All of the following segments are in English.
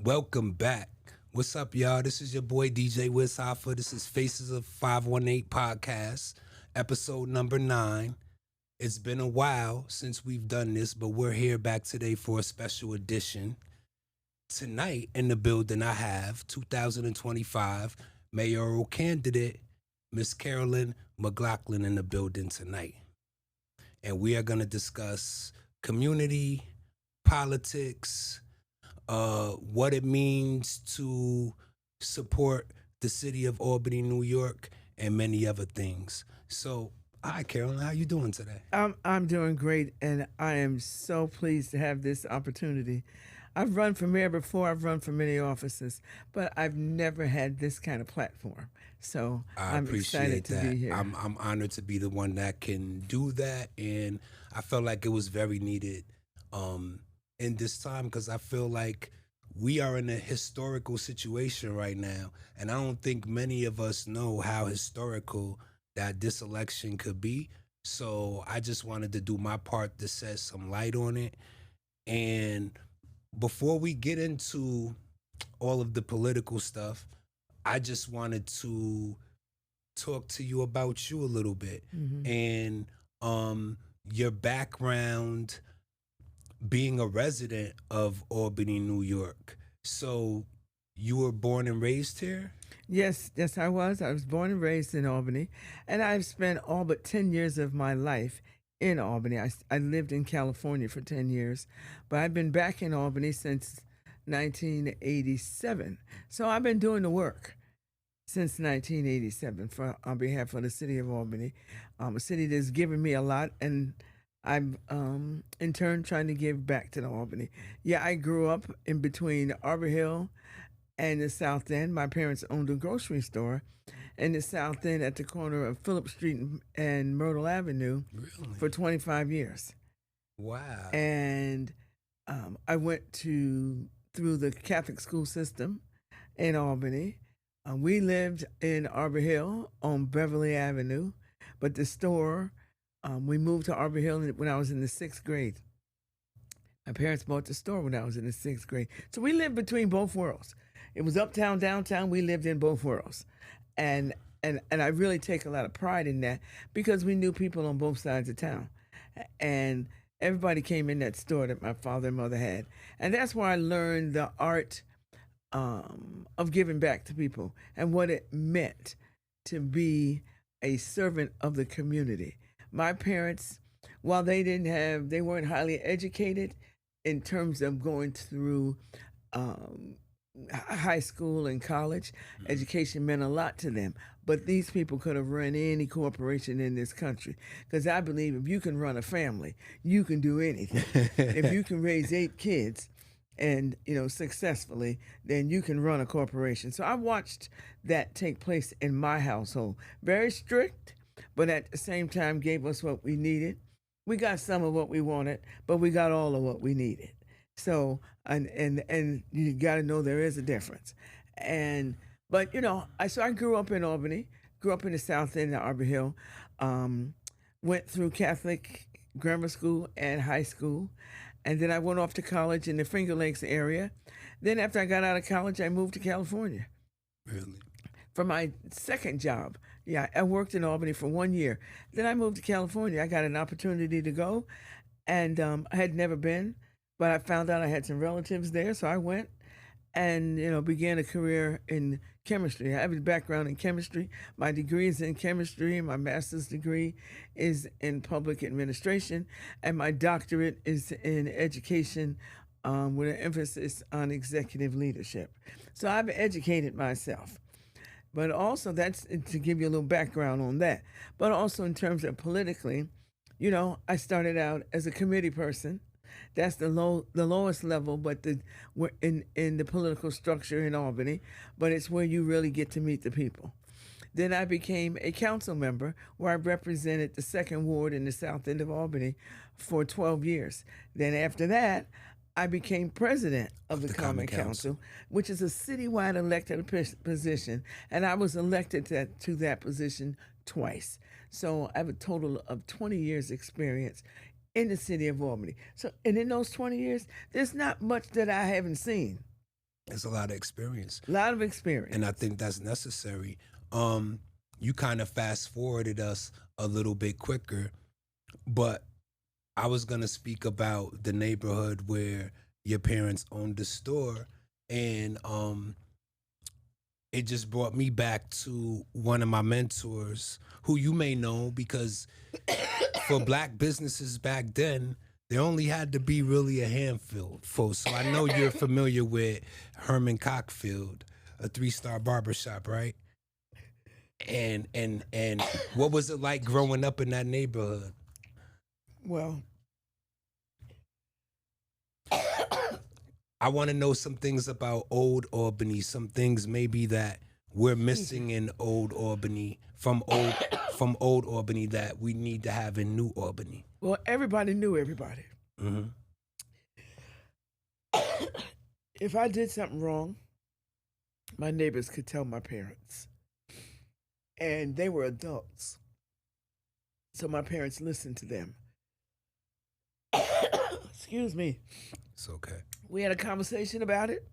Welcome back. What's up, y'all? This is your boy DJ Wiz Hoffa. This is Faces of 518 Podcast, episode number 9. It's been a while since we've done this, but we're here back today for a special edition. Tonight in the building, I have 2025 mayoral candidate, Miss Carolyn McLaughlin, in the building tonight. And we are going to discuss community, politics, what it means to support the city of Albany, New York, and many other things. So, hi, Carolyn. How you doing today? I'm doing great, and I am so pleased to have this opportunity. I've run for mayor before. I've run for many offices, but I've never had this kind of platform. So I I'm excited appreciate to that. be here. I'm honored to be the one that can do that, and I felt like it was very needed in this time because I feel like we are in a historical situation right now, and I don't think many of us know how historical that this election could be. So I just wanted to do my part to set some light on it. And before we get into all of the political stuff, I just wanted to talk to you about you a little bit Hmm. and your background being a resident of Albany, New York. So you were born and raised here? Yes, yes, I was. I was born and raised in Albany, and I've spent all but 10 years of my life in Albany. I lived in California for 10 years, but I've been back in Albany since 1987. So I've been doing the work since 1987 for on behalf of the city of Albany, a city that's given me a lot, and I'm in turn trying to give back to the Albany. Yeah, I grew up in between Arbor Hill and the South End. My parents owned a grocery store in the South End at the corner of Phillip Street and Myrtle Avenue Really? for 25 years. Wow. And I went to through the Catholic school system in Albany. We lived in Arbor Hill on Beverly Avenue, but the store, we moved to Arbor Hill when I was in the 6th grade. My parents bought the store when I was in the 6th grade. So we lived between both worlds. It was uptown, downtown. We lived in both worlds. And and I really take a lot of pride in that because we knew people on both sides of town. And everybody came in that store that my father and mother had. And that's where I learned the art of giving back to people and what it meant to be a servant of the community. My parents, while they weren't highly educated in terms of going through um, high school and college. Education meant a lot to them. But these people could have run any corporation in this country. Because I believe if you can run a family, you can do anything. If you can raise 8 kids and successfully, then you can run a corporation. So I watched that take place in my household. Very strict, but at the same time gave us what we needed. We got some of what we wanted, but we got all of what we needed. So and you got to know there is a difference. And but I grew up in Albany, grew up in the South End of Arbor Hill, um, went through Catholic grammar school and high school, and then I went off to college in the Finger Lakes area. Then after I got out of college, I moved to California Really? for my second job. Yeah, I worked in Albany for 1 year. Then I moved to California. I got an opportunity to go, and I had never been, but I found out I had some relatives there, so I went and began a career in chemistry. I have a background in chemistry. My degree is in chemistry. My master's degree is in public administration, and my doctorate is in education with an emphasis on executive leadership. So I've educated myself. But also, that's to give you a little background on that. But also, in terms of politically, I started out as a committee person. That's the lowest level, but we're in the political structure in Albany. But it's where you really get to meet the people. Then I became a council member where I represented the second ward in the south end of Albany for 12 years. Then after that, I became president of Of the the Common Common Council. Council, which is a citywide elected position, and I was elected to that position twice. So I have a total of 20 years experience in the city of Albany. So, and in those 20 years, there's not much that I haven't seen. It's a lot of experience. A lot of experience. And I think that's necessary. You kind of fast forwarded us a little bit quicker, but I was gonna speak about the neighborhood where your parents owned the store, and it just brought me back to one of my mentors, who you may know because for black businesses back then, there only had to be really a handful. So I know you're familiar with Herman Cockfield, a 3-star barbershop, right? And what was it like growing up in that neighborhood? Well, I want to know some things about Old Albany, some things maybe that we're missing in Old Albany, from Old Albany that we need to have in New Albany. well, everybody knew everybody. Mm-hmm. If I did something wrong, my neighbors could tell my parents. And they were adults. So my parents listened to them. Excuse me. It's okay. We had a conversation about it,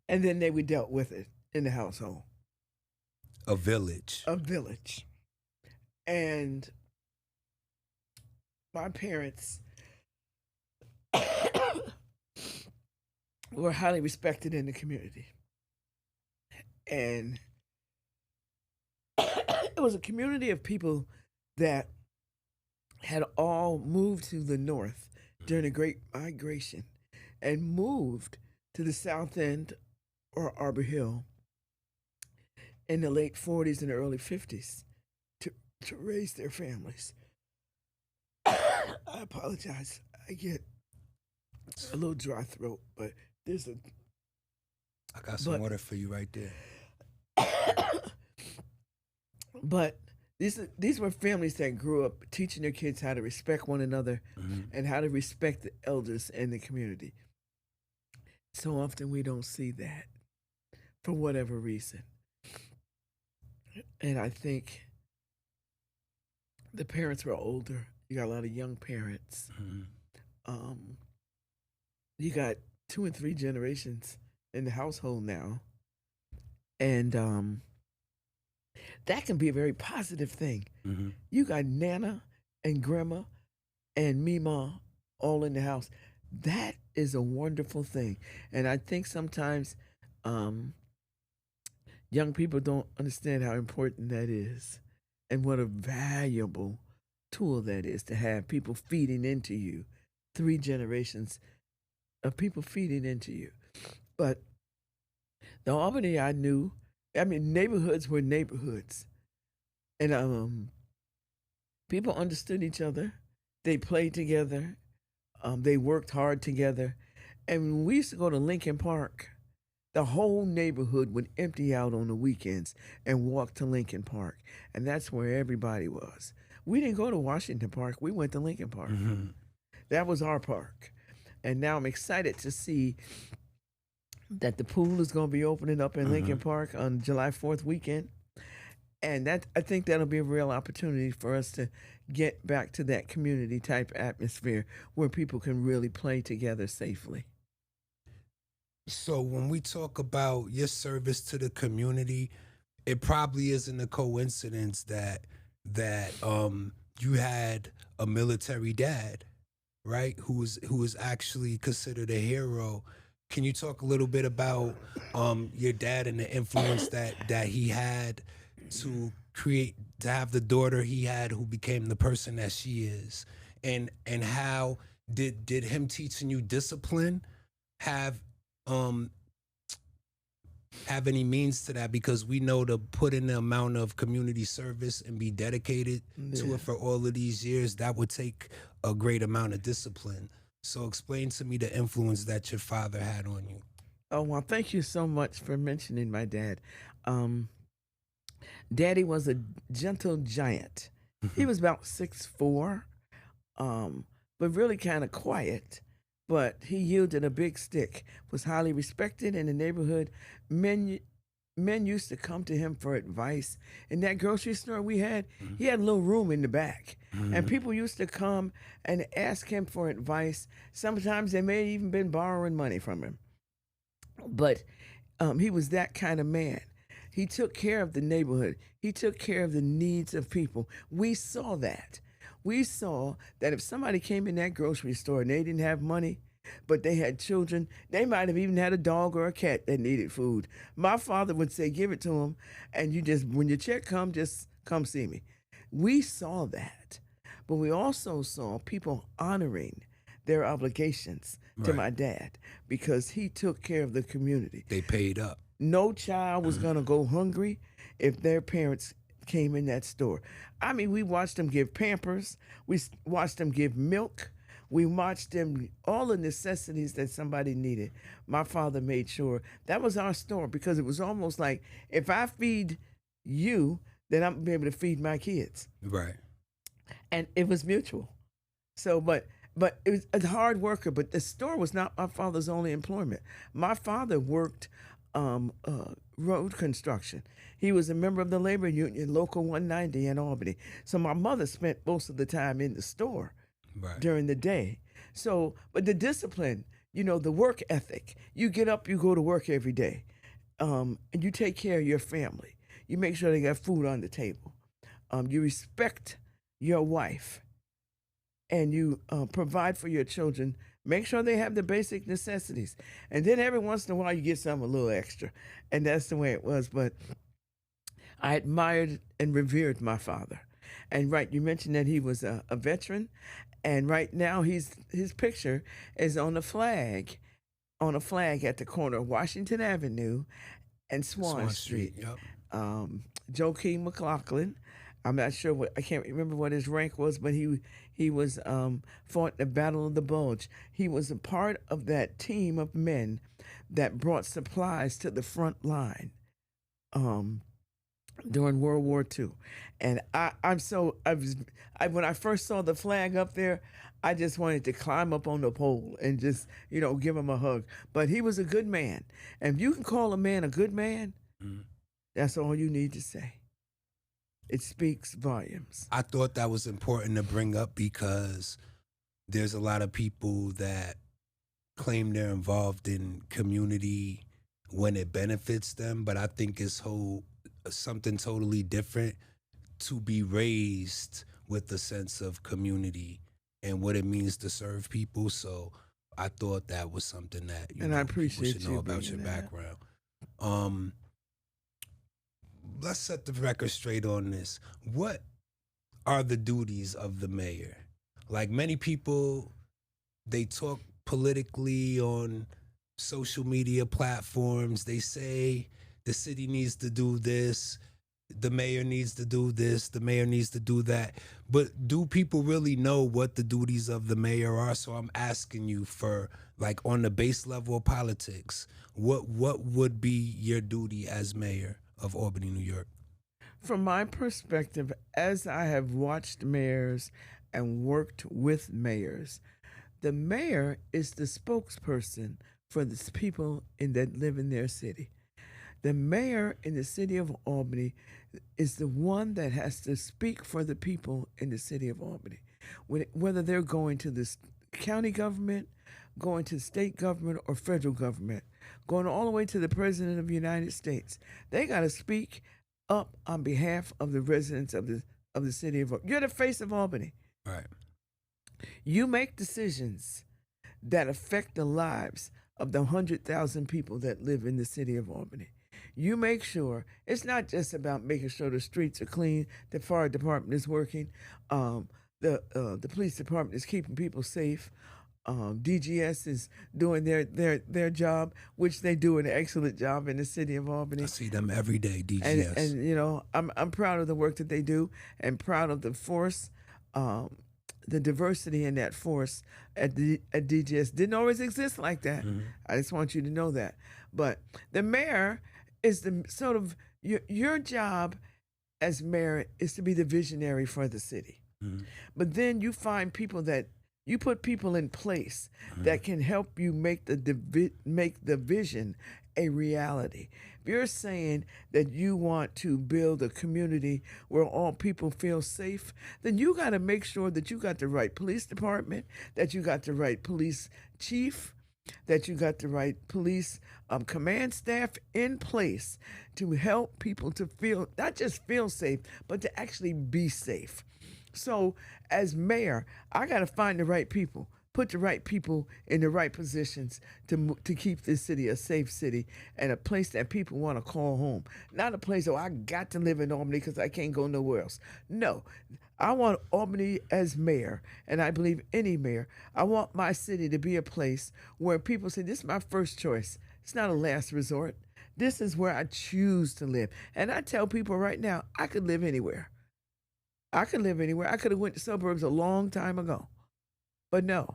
and then we dealt with it in the household. A village. A village. And my parents were highly respected in the community. And it was a community of people that had all moved to the north during the Great Migration and moved to the South End or Arbor Hill in the late 40s and early 50s to raise their families. I apologize. I get a little dry throat, but there's a... I got some water for you right there. But these were families that grew up teaching their kids how to respect one another and how to respect the elders in the community. So often we don't see that for whatever reason. And I think the parents were older. You got a lot of young parents. You got 2 and 3 generations in the household now. And that can be a very positive thing. You got Nana and Grandma and Mima all in the house. That is a wonderful thing. And I think sometimes young people don't understand how important that is and what a valuable tool that is to have people feeding into you. 3 generations of people feeding into you. But the Albany I knew, I mean, neighborhoods were neighborhoods. And people understood each other. They played together. They worked hard together. And when we used to go to Lincoln Park, the whole neighborhood would empty out on the weekends and walk to Lincoln Park. And that's where everybody was. We didn't go to Washington Park. We went to Lincoln Park. That was our park. And now I'm excited to see that the pool is going to be opening up in Lincoln Park on July 4th weekend. And that, I think that'll be a real opportunity for us to get back to that community type atmosphere where people can really play together safely. So when we talk about your service to the community, it probably isn't a coincidence that you had a military dad, right? Who was actually considered a hero. Can you talk a little bit about your dad and the influence that he had to have the daughter he had who became the person that she is, and how did him teaching you discipline have any means to that? Because we know to put in the amount of community service and be dedicated to it for all of these years, that would take a great amount of discipline. So explain to me the influence that your father had on you. Oh, well, thank you so much for mentioning my dad. Daddy was a gentle giant. He was about 6'4", but really kind of quiet. But he yielded a big stick, was highly respected in the neighborhood. Men used to come to him for advice. In that grocery store we had, he had a little room in the back. And people used to come and ask him for advice. Sometimes they may have even been borrowing money from him. But He was that kind of man. He took care of the neighborhood. He took care of the needs of people. We saw that. We saw that if somebody came in that grocery store and they didn't have money, but they had children, they might have even had a dog or a cat that needed food. My father would say, give it to them, and you just, when your check comes, just come see me. We saw that. But we also saw people honoring their obligations to Right. my dad because he took care of the community. They paid up. No child was going to go hungry if their parents came in that store. I mean, we watched them give Pampers. Watched them give milk. We watched them, all the necessities that somebody needed. My father made sure that was our store because it was almost like if I feed you, then I'm going to be able to feed my kids. Right. And it was mutual. So, but it was a hard worker, but the store was not my father's only employment. My father worked road construction. He was a member of the labor union, Local 190 in Albany. So my mother spent most of the time in the store Right. during the day. So, but the discipline, the work ethic, you get up, you go to work every day, and you take care of your family. You make sure they got food on the table. You respect your wife, and you provide for your children. Make sure they have the basic necessities. And then every once in a while, you get something a little extra. And that's the way it was. But I admired and revered my father. And right, you mentioned that he was a veteran. And right now, his picture is on a flag at the corner of Washington Avenue and Swan Street. Yep. Joaquin McLaughlin. I'm not sure I can't remember what his rank was, but he was fought in the Battle of the Bulge. He was a part of that team of men that brought supplies to the front line during World War II. And when I first saw the flag up there, I just wanted to climb up on the pole and just, give him a hug. But he was a good man. And if you can call a man a good man, that's all you need to say. It speaks volumes. I thought that was important to bring up because there's a lot of people that claim they're involved in community when it benefits them, but I think it's something totally different to be raised with a sense of community and what it means to serve people. So I thought that was something that I appreciate people should know you about your bringing that. background. Let's set the record straight on this. What are the duties of the mayor? Like many people, they talk politically on social media platforms. They say the city needs to do this, the mayor needs to do this, the mayor needs to do that. But do people really know what the duties of the mayor are? So I'm asking you for, like, on the base level of politics, what would be your duty as mayor of Albany, New York? From my perspective, as I have watched mayors and worked with mayors, the mayor is the spokesperson for the people that live in their city. The mayor in the city of Albany is the one that has to speak for the people in the city of Albany. Whether they're going to the county government, going to state government or federal government, going all the way to the President of the United States, they got to speak up on behalf of the residents of the city of Albany. You're the face of Albany. Right. You make decisions that affect the lives of the 100,000 people that live in the city of Albany. You make sure it's not just about making sure the streets are clean, the fire department is working, the police department is keeping people safe, DGS is doing their job, which they do an excellent job in the city of Albany. I see them every day, DGS. And I'm proud of the work that they do and proud of the force, the diversity in that force at DGS. Didn't always exist like that. Mm-hmm. I just want you to know that. But the mayor is the sort of, your job as mayor is to be the visionary for the city. Mm-hmm. But then you find people that, you put people in place that can help you make the vision a reality. If you're saying that you want to build a community where all people feel safe, then you got to make sure that you got the right police department, that you got the right police chief, that you got the right police command staff in place to help people to feel, not just feel safe, but to actually be safe. So, as mayor, I got to find the right people, put the right people in the right positions to keep this city a safe city and a place that people want to call home. Not a place, oh, I got to live in Albany because I can't go nowhere else. No, I want Albany as mayor, and I believe any mayor, I want my city to be a place where people say, this is my first choice. It's not a last resort. This is where I choose to live. And I tell people right now, I could live anywhere. I could live anywhere. I could have went to suburbs a long time ago. But no,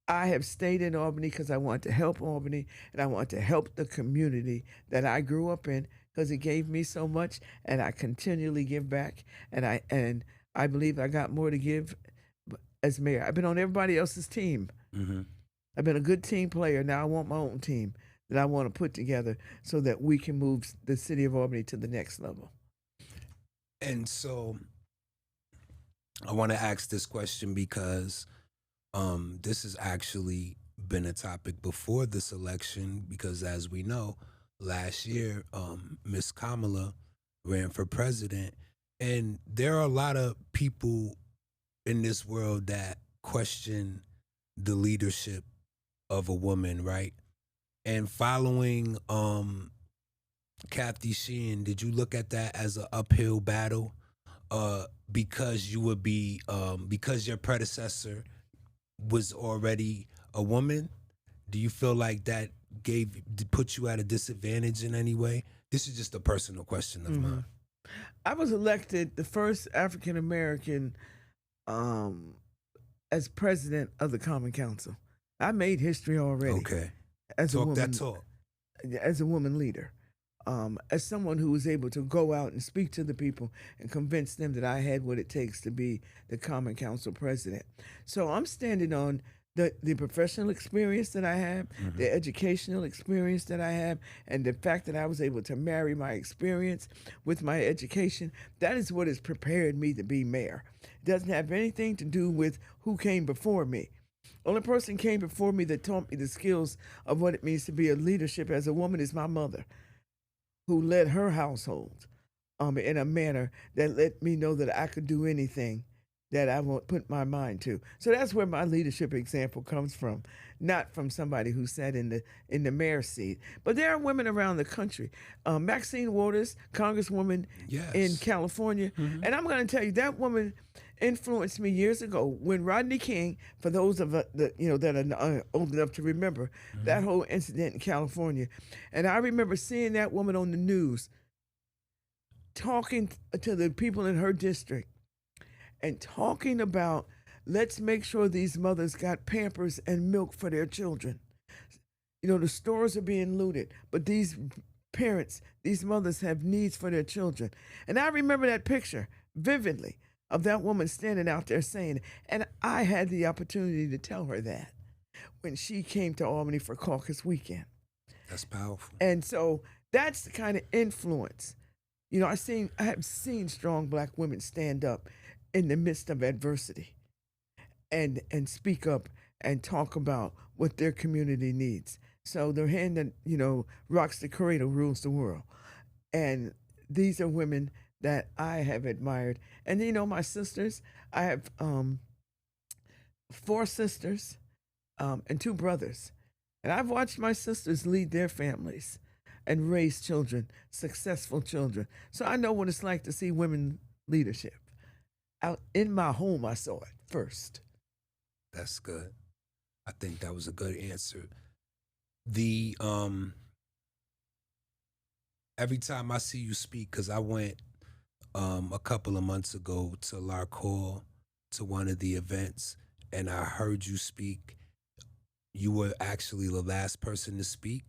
I have stayed in Albany because I want to help Albany and I want to help the community that I grew up in because it gave me so much and I continually give back and I believe I got more to give as mayor. I've been on everybody else's team. Mm-hmm. I've been a good team player. Now I want my own team that I want to put together so that we can move the city of Albany to the next level. And so I want to ask this question because this has actually been a topic before this election because, as we know, last year, Miss Kamala ran for president. And there are a lot of people in this world that question the leadership of a woman, right? And following Kathy Sheehan, did you look at that as an uphill battle? Because you would be because your predecessor was already a woman. Do you feel like that put you at a disadvantage in any way? This is just a personal question of mine. I was elected the first African American as president of the Common Council. I made history already. Okay. As Talk a woman, that talk. as a woman leader, as someone who was able to go out and speak to the people and convince them that I had what it takes to be the Common Council president. So I'm standing on the professional experience that I have, the educational experience that I have, and the fact that I was able to marry my experience with my education. That is what has prepared me to be mayor. It doesn't have anything to do with who came before me. Only person came before me that taught me the skills of what it means to be a leadership as a woman is my mother, who led her household in a manner that let me know that I could do anything that I won't put my mind to. So that's where my leadership example comes from, not from somebody who sat in the mayor's seat. But there are women around the country. Maxine Waters, Congresswoman in California, and I'm going to tell you that woman influenced me years ago when Rodney King, for those of that are old enough to remember that whole incident in California, and I remember seeing that woman on the news talking to the people in her district and talking about, let's make sure these mothers got Pampers and milk for their children. You know, the stores are being looted, but these parents, these mothers have needs for their children. And I remember that picture vividly of that woman standing out there saying it. And I had the opportunity to tell her that when she came to Albany for caucus weekend. That's powerful. And so that's the kind of influence. You know, I have seen strong Black women stand up in the midst of adversity and speak up and talk about what their community needs. So the hand that, you know, rocks the cradle rules the world. And these are women that I have admired. And, you know, my sisters, I have 4 sisters and 2 brothers. And I've watched my sisters lead their families and raise children, successful children. So I know what it's like to see women leadership. Out in my home, I saw it first. That's good. I think that was a good answer. The every time I see you speak, because I went a couple of months ago to Lark Hall to one of the events, and I heard you speak. You were actually the last person to speak,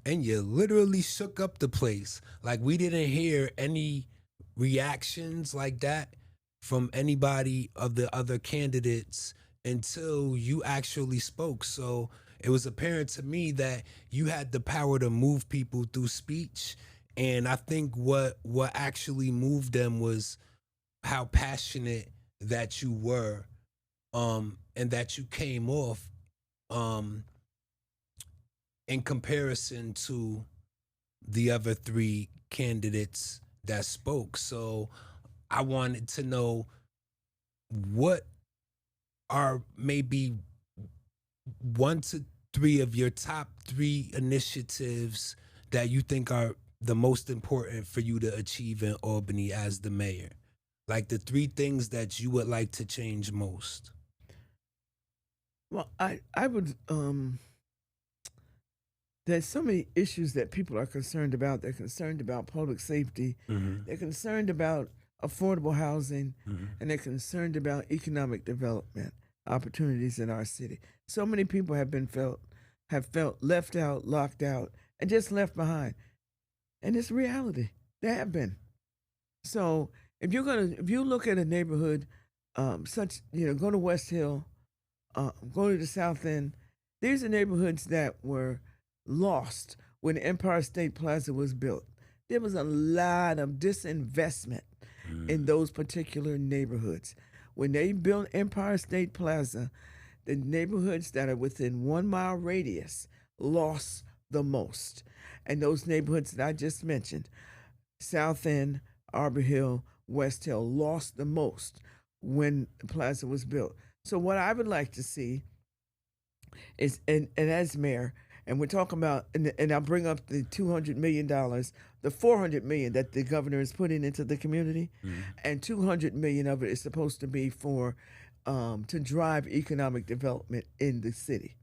and you literally shook up the place. Like, we didn't hear any reactions like that from anybody of the other candidates until you actually spoke. So it was apparent to me that you had the power to move people through speech. And I think what actually moved them was how passionate that you were, and that you came off. in comparison to the other three candidates that spoke. So I wanted to know what are maybe one to three of your top three initiatives that you think are the most important for you to achieve in Albany as the mayor? Like the three things that you would like to change most. Well, I would there's so many issues that people are concerned about. They're concerned about public safety. Mm-hmm. They're concerned about affordable housing, Mm-hmm. and they're concerned about economic development opportunities in our city. So many people have felt left out, locked out, and just left behind. And it's reality. They have been. So if you look at a neighborhood, go to West Hill, go to the South End. These are neighborhoods that were lost when Empire State Plaza was built. There was a lot of disinvestment in those particular neighborhoods. When they built Empire State Plaza, the neighborhoods that are within 1 mile radius lost the most. And those neighborhoods that I just mentioned, South End, Arbor Hill, West Hill, lost the most when the plaza was built. So what I would like to see is, and as mayor, and we're talking about, and I'll bring up the $200 million, the $400 million that the governor is putting into the community, and $200 million of it is supposed to be for to drive economic development in the city,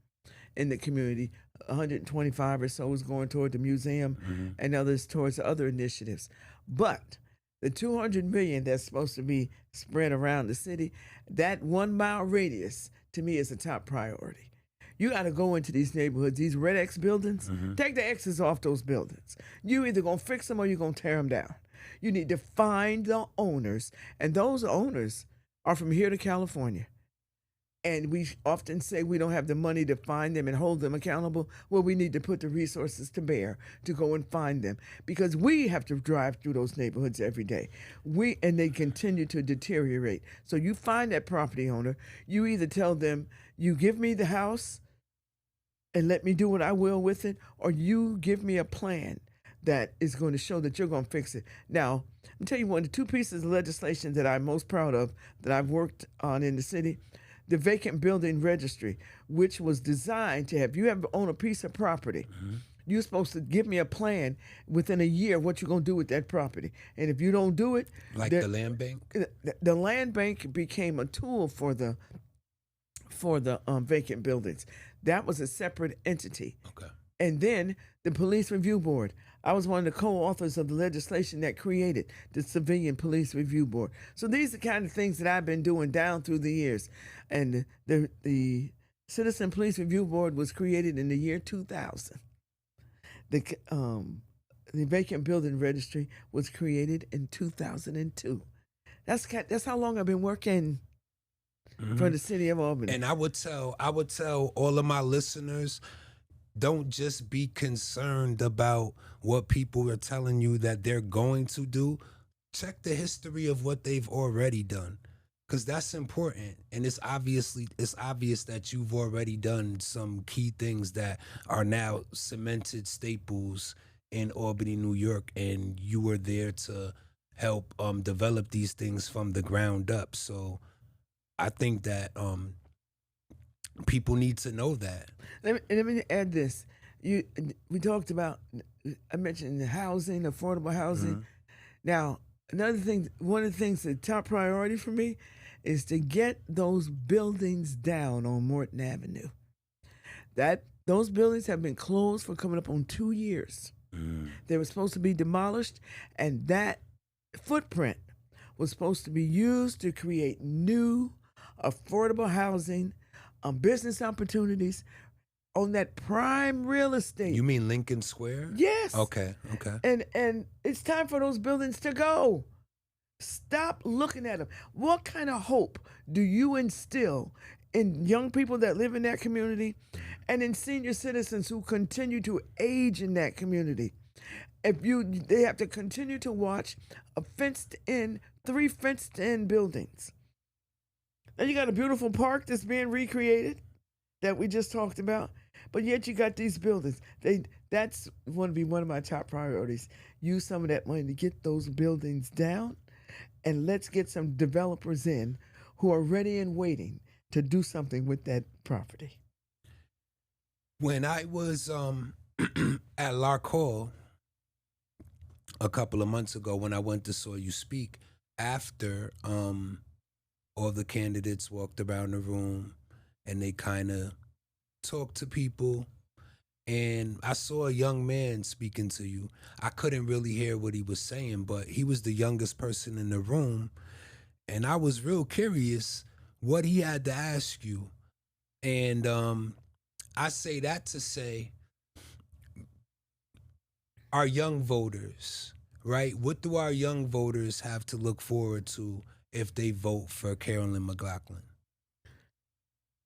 in the community. 125 or so is going toward the museum, and others towards other initiatives. But the $200 million that's supposed to be spread around the city, that 1 mile radius to me is a top priority. You got to go into these neighborhoods, these red X buildings, take the X's off those buildings. You either going to fix them or you're going to tear them down. You need to find the owners, and those owners are from here to California. And we often say we don't have the money to find them and hold them accountable. Well, we need to put the resources to bear to go and find them, because we have to drive through those neighborhoods every day. And they continue to deteriorate. So you find that property owner, you either tell them, you give me the house and let me do what I will with it, or you give me a plan that is going to show that you're going to fix it. Now, I'll tell you one of the two pieces of legislation that I'm most proud of that I've worked on in the city: the vacant building registry, which was designed to have, you have own a piece of property, you're supposed to give me a plan within a year what you're going to do with that property. And if you don't do it, like the land bank, the land bank became a tool for the vacant buildings. That was a separate entity. Okay. And then the police review board. I was one of the co-authors of the legislation that created the Civilian Police Review Board. So these are the kind of things that I've been doing down through the years. And the Citizen Police Review Board was created in the year 2000. The Vacant Building Registry was created in 2002. That's how long I've been working for the city of Albany. And I would tell all of my listeners, don't just be concerned about what people are telling you that they're going to do. Check the history of what they've already done, because that's important. And it's obvious that you've already done some key things that are now cemented staples in Albany, New York, and you were there to help develop these things from the ground up. So I think that people need to know that. Let me add this. We talked about, I mentioned housing, affordable housing. Now, one of the things, the top priority for me is to get those buildings down on Morton Avenue. Those buildings have been closed for coming up on 2 years. They were supposed to be demolished, and that footprint was supposed to be used to create new affordable housing, business opportunities on that prime real estate. You mean Lincoln Square? Yes. Okay. And it's time for those buildings to go. Stop looking at them. What kind of hope do you instill in young people that live in that community and in senior citizens who continue to age in that community? They have to continue to watch three fenced-in buildings. And you got a beautiful park that's being recreated that we just talked about. But yet you got these buildings. That's going to be one of my top priorities. Use some of that money to get those buildings down, and let's get some developers in who are ready and waiting to do something with that property. When I was at Lark Hall a couple of months ago, when I went to saw you speak, after all the candidates walked around the room and they kind of talked to people, and I saw a young man speaking to you. I couldn't really hear what he was saying, but he was the youngest person in the room, and I was real curious what he had to ask you. And I say that to say, our young voters, right? What do our young voters have to look forward to if they vote for Carolyn McLaughlin?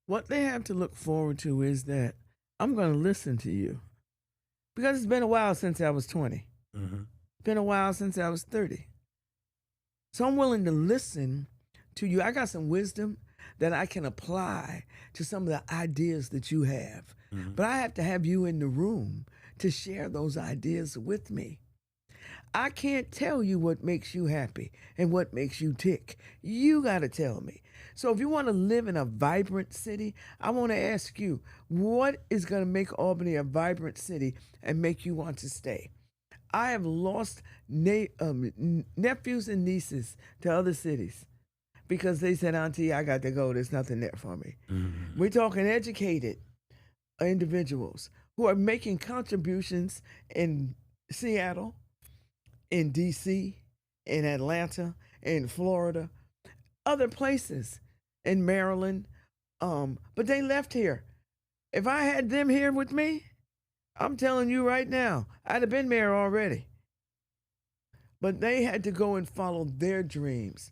What they have to look forward to is that I'm going to listen to you, because it's been a while since I was 20. Mm-hmm. It's been a while since I was 30. So I'm willing to listen to you. I got some wisdom that I can apply to some of the ideas that you have. Mm-hmm. But I have to have you in the room to share those ideas with me. I can't tell you what makes you happy and what makes you tick. You got to tell me. So if you want to live in a vibrant city, I want to ask you, what is going to make Albany a vibrant city and make you want to stay? I have lost nephews and nieces to other cities because they said, Auntie, I got to go. There's nothing there for me. Mm-hmm. We're talking educated individuals who are making contributions in Seattle, in D.C., in Atlanta, in Florida, other places, in Maryland. But they left here. If I had them here with me, I'm telling you right now, I'd have been mayor already. But they had to go and follow their dreams.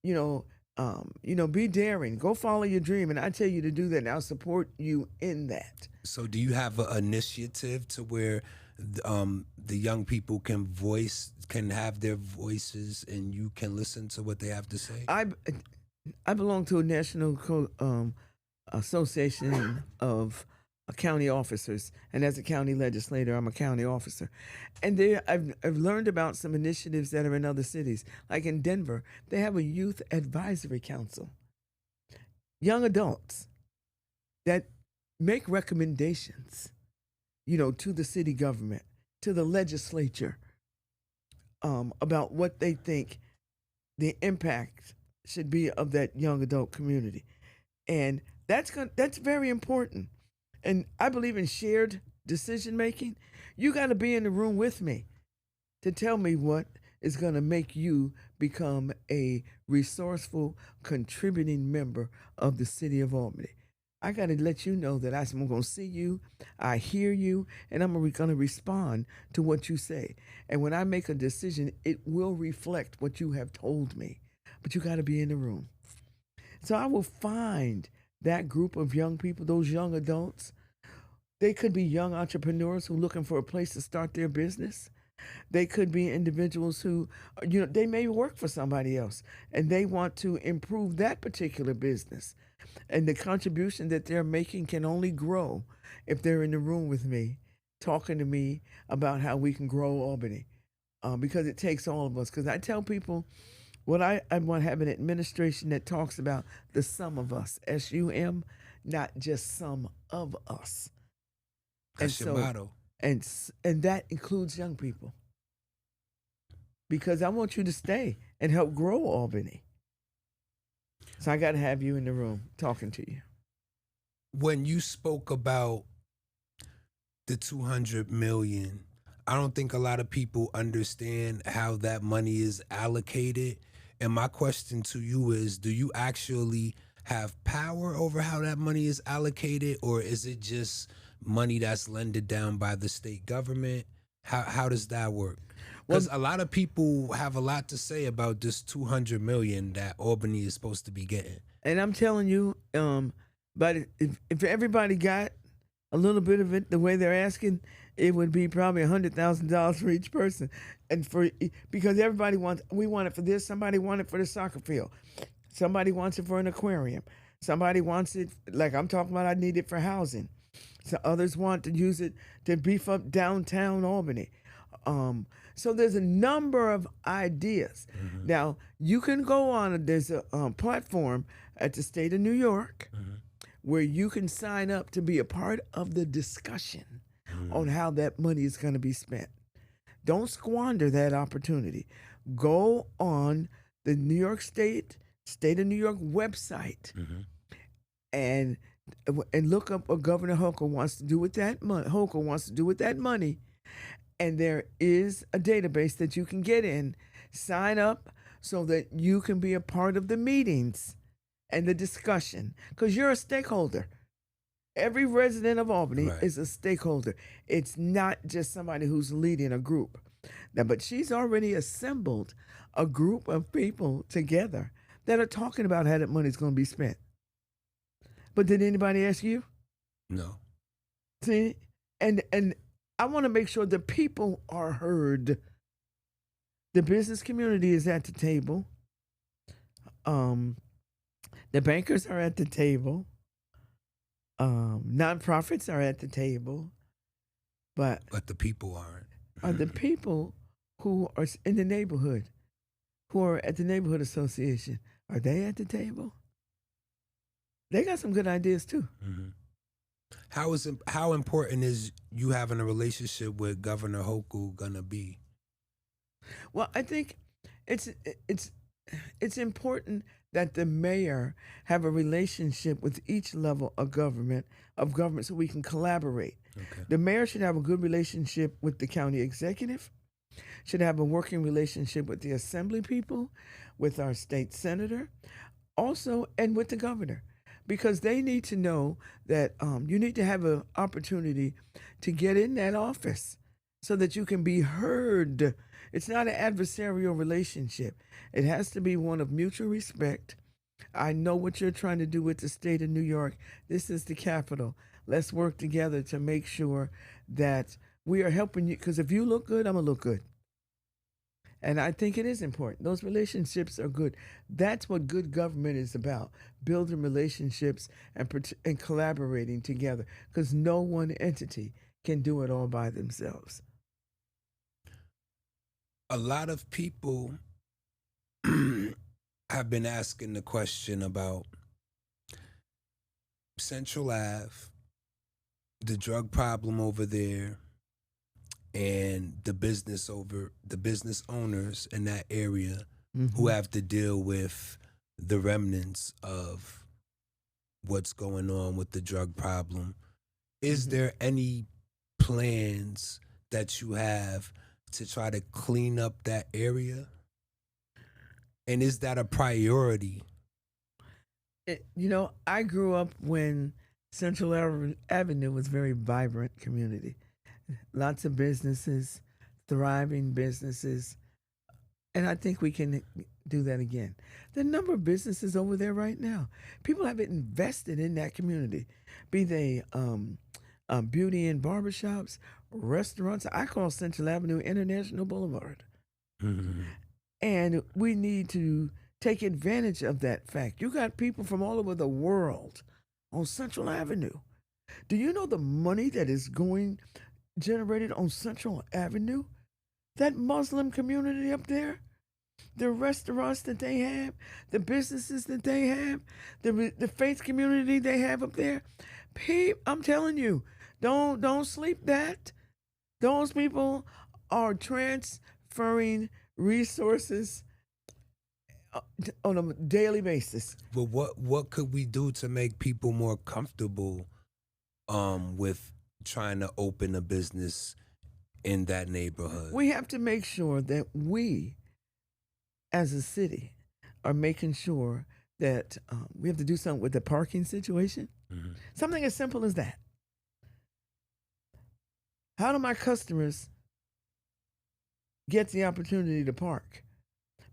Be daring. Go follow your dream. And I tell you to do that, and I'll support you in that. So do you have an initiative to where the young people can have their voices and you can listen to what they have to say? I belong to a national association of county officers, and as a county legislator, I'm a county officer. And I've learned about some initiatives that are in other cities. Like in Denver, they have a youth advisory council. Young adults that make recommendations, to the city government, to the legislature, about what they think the impact should be of that young adult community. And that's very important. And I believe in shared decision making. You got to be in the room with me to tell me what is going to make you become a resourceful, contributing member of the city of Albany. I got to let you know that I'm going to see you, I hear you, and I'm going to respond to what you say. And when I make a decision, it will reflect what you have told me. But you got to be in the room. So I will find that group of young people, those young adults. They could be young entrepreneurs who are looking for a place to start their business. They could be individuals who, they may work for somebody else and they want to improve that particular business. And the contribution that they're making can only grow if they're in the room with me, talking to me about how we can grow Albany. Because it takes all of us. Because I tell people, what I want to have an administration that talks about the sum of us, SUM, not just some of us. That's your motto. And that includes young people. Because I want you to stay and help grow Albany. So I got to have you in the room talking to you. When you spoke about the $200 million, I don't think a lot of people understand how that money is allocated. And my question to you is, do you actually have power over how that money is allocated, or is it just money that's lended down by the state government? How does that work? Because a lot of people have a lot to say about this $200 million that Albany is supposed to be getting. And I'm telling you, but if everybody got a little bit of it the way they're asking, it would be probably $100,000 for each person. And because everybody we want it for this, somebody wants it for the soccer field. Somebody wants it for an aquarium. Somebody wants it, like I'm talking about, I need it for housing. So others want to use it to beef up downtown Albany. So there's a number of ideas. Mm-hmm. Now you can go on. There's a platform at the state of New York Mm-hmm. where you can sign up to be a part of the discussion Mm-hmm. on how that money is going to be spent. Don't squander that opportunity. Go on the New York State of New York website Mm-hmm. and look up what Governor Hochul wants to do with that money. And there is a database that you can get in, sign up so that you can be a part of the meetings and the discussion because you're a stakeholder. Every resident of Albany Right. is a stakeholder. It's not just somebody who's leading a group. Now, but she's already assembled a group of people together that are talking about how that money's going to be spent. But did anybody ask you? No. See? And I want to make sure the people are heard. The business community is at the table. The bankers are at the table. Nonprofits are at the table. But the people aren't. are the people who are in the neighborhood, who are at the neighborhood association, are they at the table? They got some good ideas too. Mm-hmm. How important is you having a relationship with Governor Hochul gonna be? Well, I think it's important that the mayor have a relationship with each level of government so we can collaborate. Okay. The mayor should have a good relationship with the county executive, should have a working relationship with the assembly people, with our state senator, also, and with the governor, because they need to know that you need to have an opportunity to get in that office so that you can be heard. It's not an adversarial relationship. It has to be one of mutual respect. I know what you're trying to do with the state of New York. This is the capital. Let's work together to make sure that we are helping you, because if you look good, I'm going to look good. And I think it is important. Those relationships are good. That's what good government is about, building relationships and collaborating together, because no one entity can do it all by themselves. A lot of people have been asking the question about Central Ave, the drug problem over there, and the business owners in that area who have to deal with the remnants of what's going on with the drug problem. Is there any plans that you have to try to clean up that area? And is that a priority? I grew up when Central Avenue was a very vibrant community. Lots of businesses, thriving businesses. And I think we can do that again. The number of businesses over there right now, people have invested in that community, be they beauty and barbershops, restaurants. I call Central Avenue International Boulevard. Mm-hmm. And we need to take advantage of that fact. You got people from all over the world on Central Avenue. Do you know the money that is generated on Central Avenue? That Muslim community up there, the restaurants that they have, the businesses that they have, the faith community they have up there. I'm telling you, don't sleep that. Those people are transferring resources on a daily basis. But what could we do to make people more comfortable with trying to open a business in that neighborhood? We have to make sure that we, as a city, are making sure that we have to do something with the parking situation. Mm-hmm. Something as simple as that. How do my customers get the opportunity to park?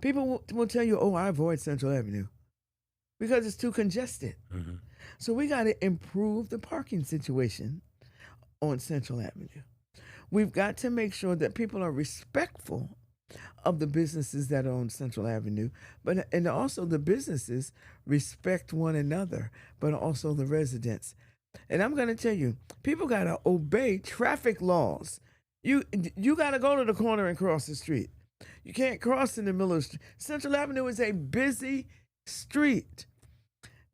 People will tell you, I avoid Central Avenue because it's too congested. Mm-hmm. So we got to improve the parking situation on Central Avenue. We've got to make sure that people are respectful of the businesses that are on Central Avenue, and also the businesses respect one another, but also the residents. And I'm going to tell you, people got to obey traffic laws. You you got to go to the corner and cross the street. You can't cross in the middle of the street. Central Avenue is a busy street.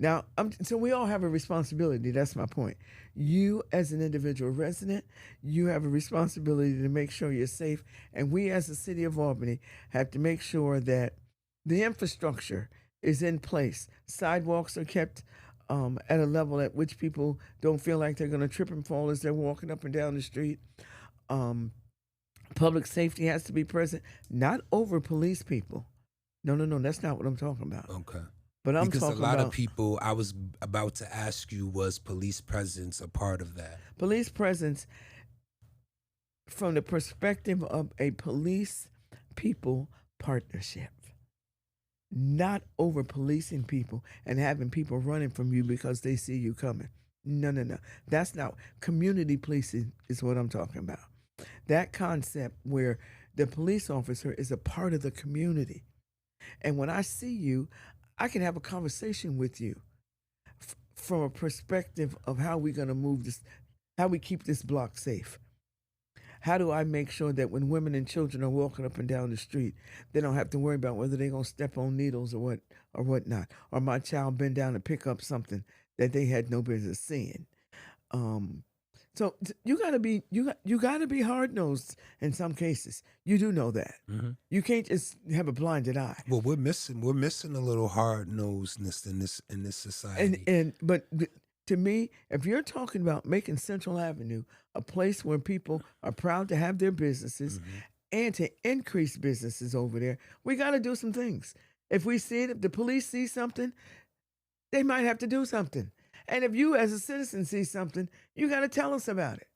Now, so we all have a responsibility. That's my point. You, as an individual resident, you have a responsibility to make sure you're safe. And we, as the city of Albany, have to make sure that the infrastructure is in place. Sidewalks are kept at a level at which people don't feel like they're going to trip and fall as they're walking up and down the street. Um, Public safety has to be present, not over police people. No, no, no. That's not what I'm talking about. Okay. But I'm Because a talking lot about of people, I was about to ask you, was police presence a part of that? police presence from the perspective of a police people partnership, not over policing people and having people running from you because they see you coming. No, no, no. That's not community policing is what I'm talking about. That concept where the police officer is a part of the community. And when I see you, I can have a conversation with you from a perspective of how we're going to move this, how we keep this block safe. How do I make sure that when women and children are walking up and down the street, they don't have to worry about whether they're going to step on needles or whatnot, or my child bend down and pick up something that they had no business seeing. So you gotta be hard nosed in some cases. You do know that. Mm-hmm. You can't just have a blinded eye. Well, we're missing a little hard nosedness in this society. But to me, if you're talking about making Central Avenue a place where people are proud to have their businesses and to increase businesses over there, we got to do some things. If we see it, if the police see something, they might have to do something. And if you as a citizen see something, you got to tell us about it.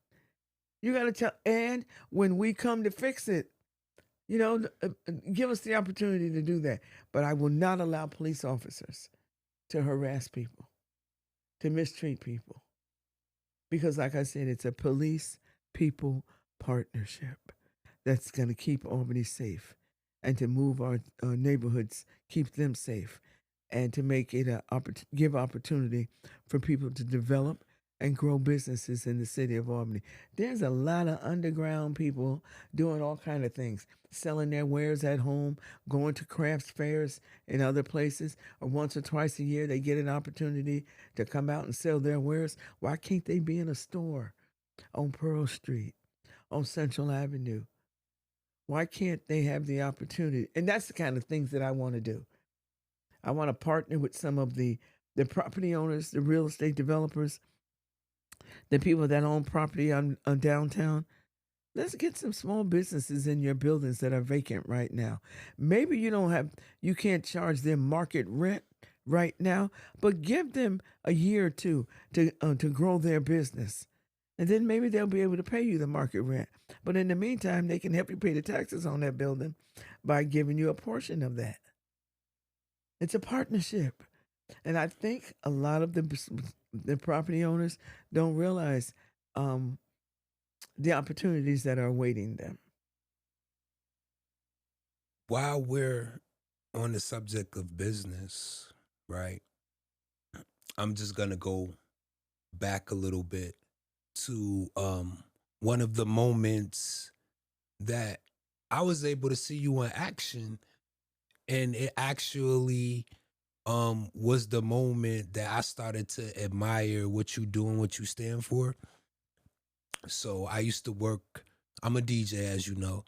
You got to tell, and when we come to fix it, give us the opportunity to do that. But I will not allow police officers to harass people, to mistreat people. Because like I said, it's a police-people partnership that's going to keep Albany safe and to move our neighborhoods, keep them safe, and to make it give opportunity for people to develop and grow businesses in the city of Albany. There's a lot of underground people doing all kind of things, selling their wares at home, going to crafts fairs in other places, or once or twice a year they get an opportunity to come out and sell their wares. Why can't they be in a store on Pearl Street, on Central Avenue? Why can't they have the opportunity? And that's the kind of things that I want to do. I want to partner with some of the property owners, the real estate developers, the people that own property on downtown. Let's get some small businesses in your buildings that are vacant right now. Maybe you can't charge them market rent right now, but give them a year or two to grow their business. And then maybe they'll be able to pay you the market rent. But in the meantime, they can help you pay the taxes on that building by giving you a portion of that. It's a partnership. And I think a lot of the property owners don't realize the opportunities that are awaiting them. While we're on the subject of business, right, I'm just going to go back a little bit to one of the moments that I was able to see you in action. And it actually was the moment that I started to admire what you do and what you stand for. So I used to work, I'm a DJ, as you know.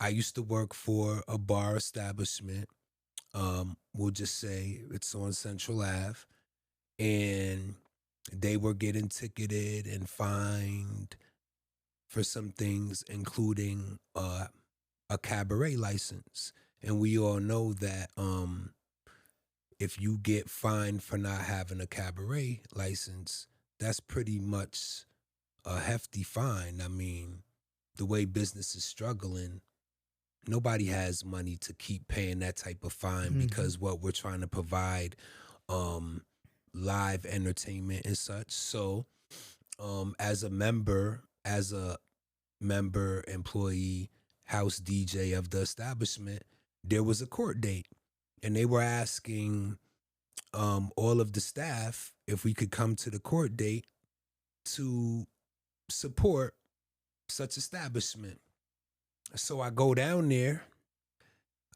I used to work for a bar establishment. We'll just say it's on Central Ave. And they were getting ticketed and fined for some things, including a cabaret license. And we all know that if you get fined for not having a cabaret license, that's pretty much a hefty fine. I mean, the way business is struggling, nobody has money to keep paying that type of fine because what we're trying to provide live entertainment and such. So as a member, employee, house DJ of the establishment, there was a court date, and they were asking all of the staff if we could come to the court date to support such establishment. So I go down there.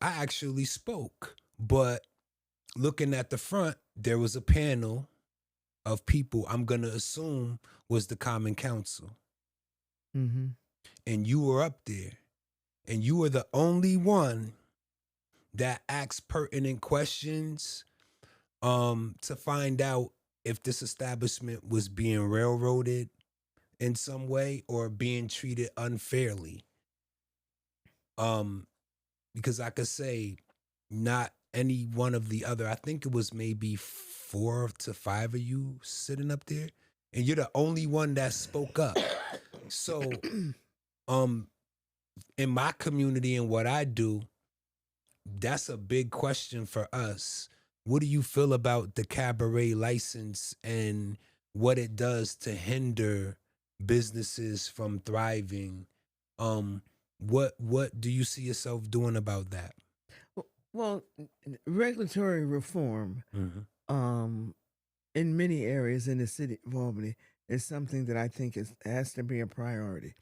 I actually spoke, but looking at the front, there was a panel of people I'm going to assume was the Common Council. Mm-hmm. And you were up there. And you were the only one that asked pertinent questions to find out if this establishment was being railroaded in some way or being treated unfairly. Because I could say not any one of the other, I think it was maybe 4 to 5 of you sitting up there, and you're the only one that spoke up. So, in my community and what I do, that's a big question for us. What do you feel about the cabaret license and what it does to hinder businesses from thriving? What do you see yourself doing about that? Well, regulatory reform in many areas in the city of Albany is something that I think has to be a priority.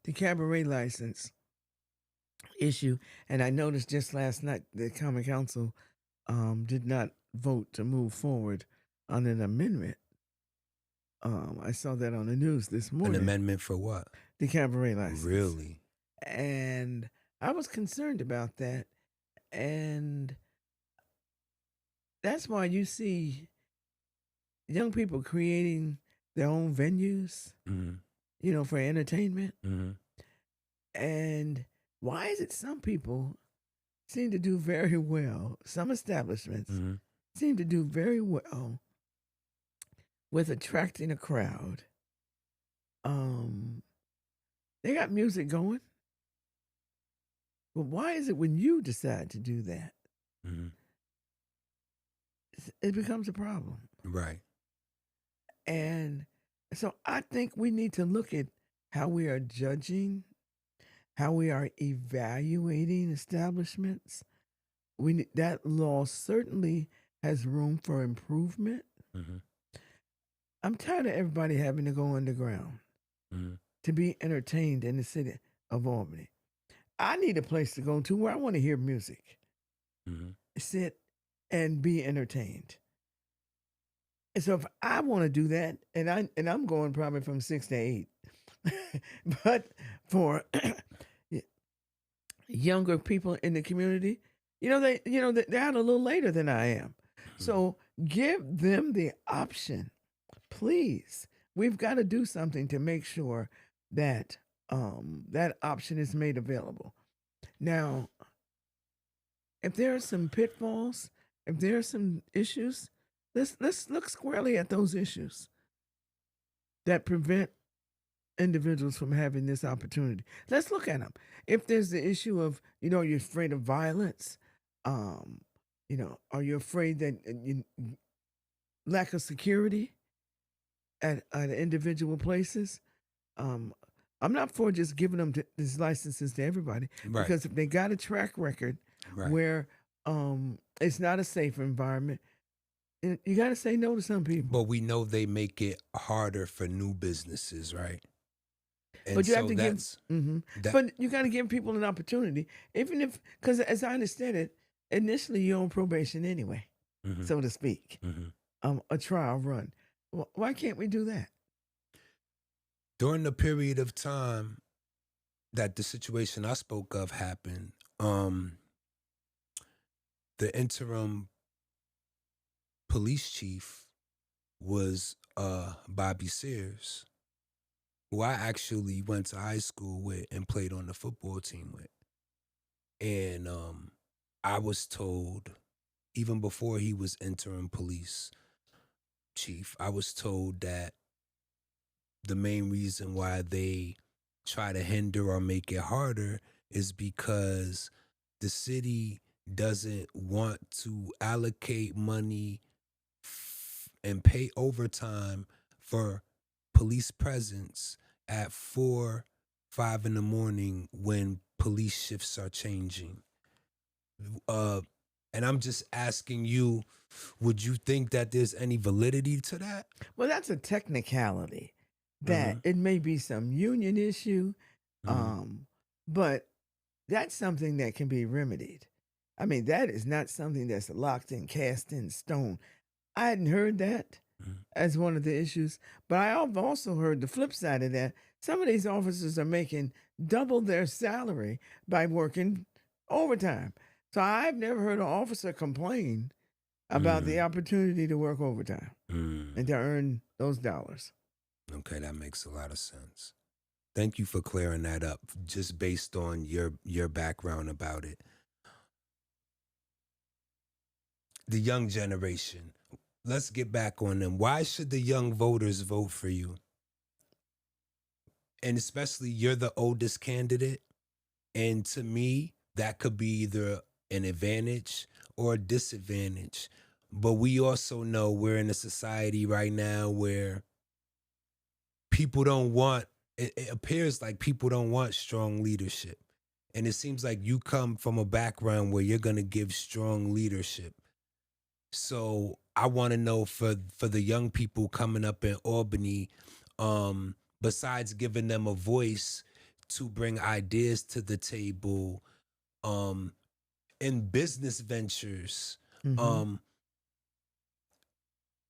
The cabaret license issue, and I noticed just last night the Common Council did not vote to move forward on an amendment. I saw that on the news this morning. An amendment for what? The cabaret license. Really? And I was concerned about that. And that's why you see young people creating their own venues, for entertainment. And why is it some people seem to do very well, some establishments seem to do very well with attracting a crowd. They got music going. But why is it when you decide to do that, it becomes a problem? Right. And so I think we need to look at how we are judging, how we are evaluating establishments. That law certainly has room for improvement. I'm tired of everybody having to go underground to be entertained in the city of Albany. I need a place to go to where I want to hear music, sit and be entertained. And so if I want to do that, and I'm going probably from 6 to 8, but for younger people in the community, they're out a little later than I am. So give them the option, please. We've got to do something to make sure that that option is made available. Now, if there are some pitfalls, if there are some issues, let's look squarely at those issues that prevent individuals from having this opportunity. Let's look at them. If there's the issue of, you're afraid of violence, are you afraid that lack of security at individual places? I'm not for just giving them these licenses to everybody, because if they got a track record where it's not a safe environment, you got to say no to some people. But we know they make it harder for new businesses, right? And but you so have to but you got to give people an opportunity, even if, because as I understand it, initially you're on probation anyway, so to speak, a trial run. Why can't we do that? During the period of time that the situation I spoke of happened, the interim police chief was Bobby Sears, who I actually went to high school with and played on the football team with. And I was told, even before he was interim police chief, I was told that the main reason why they try to hinder or make it harder is because the city doesn't want to allocate money and pay overtime for police presence at 4, 5 in the morning when police shifts are changing. And I'm just asking you, would you think that there's any validity to that? Well, that's a technicality. that it may be some union issue, but that's something that can be remedied. I mean, that is not something that's locked and cast in stone. I hadn't heard that as one of the issues, but I've also heard the flip side of that. Some of these officers are making double their salary by working overtime. So I've never heard an officer complain about the opportunity to work overtime and to earn those dollars. Okay, that makes a lot of sense. Thank you for clearing that up, just based on your background about it. The young generation, let's get back on them. Why should the young voters vote for you? And especially, you're the oldest candidate. And to me, that could be either an advantage or a disadvantage. But we also know we're in a society right now where people don't want, it appears like people don't want strong leadership. And it seems like you come from a background where you're going to give strong leadership. So I want to know for the young people coming up in Albany, besides giving them a voice to bring ideas to the table, in business ventures,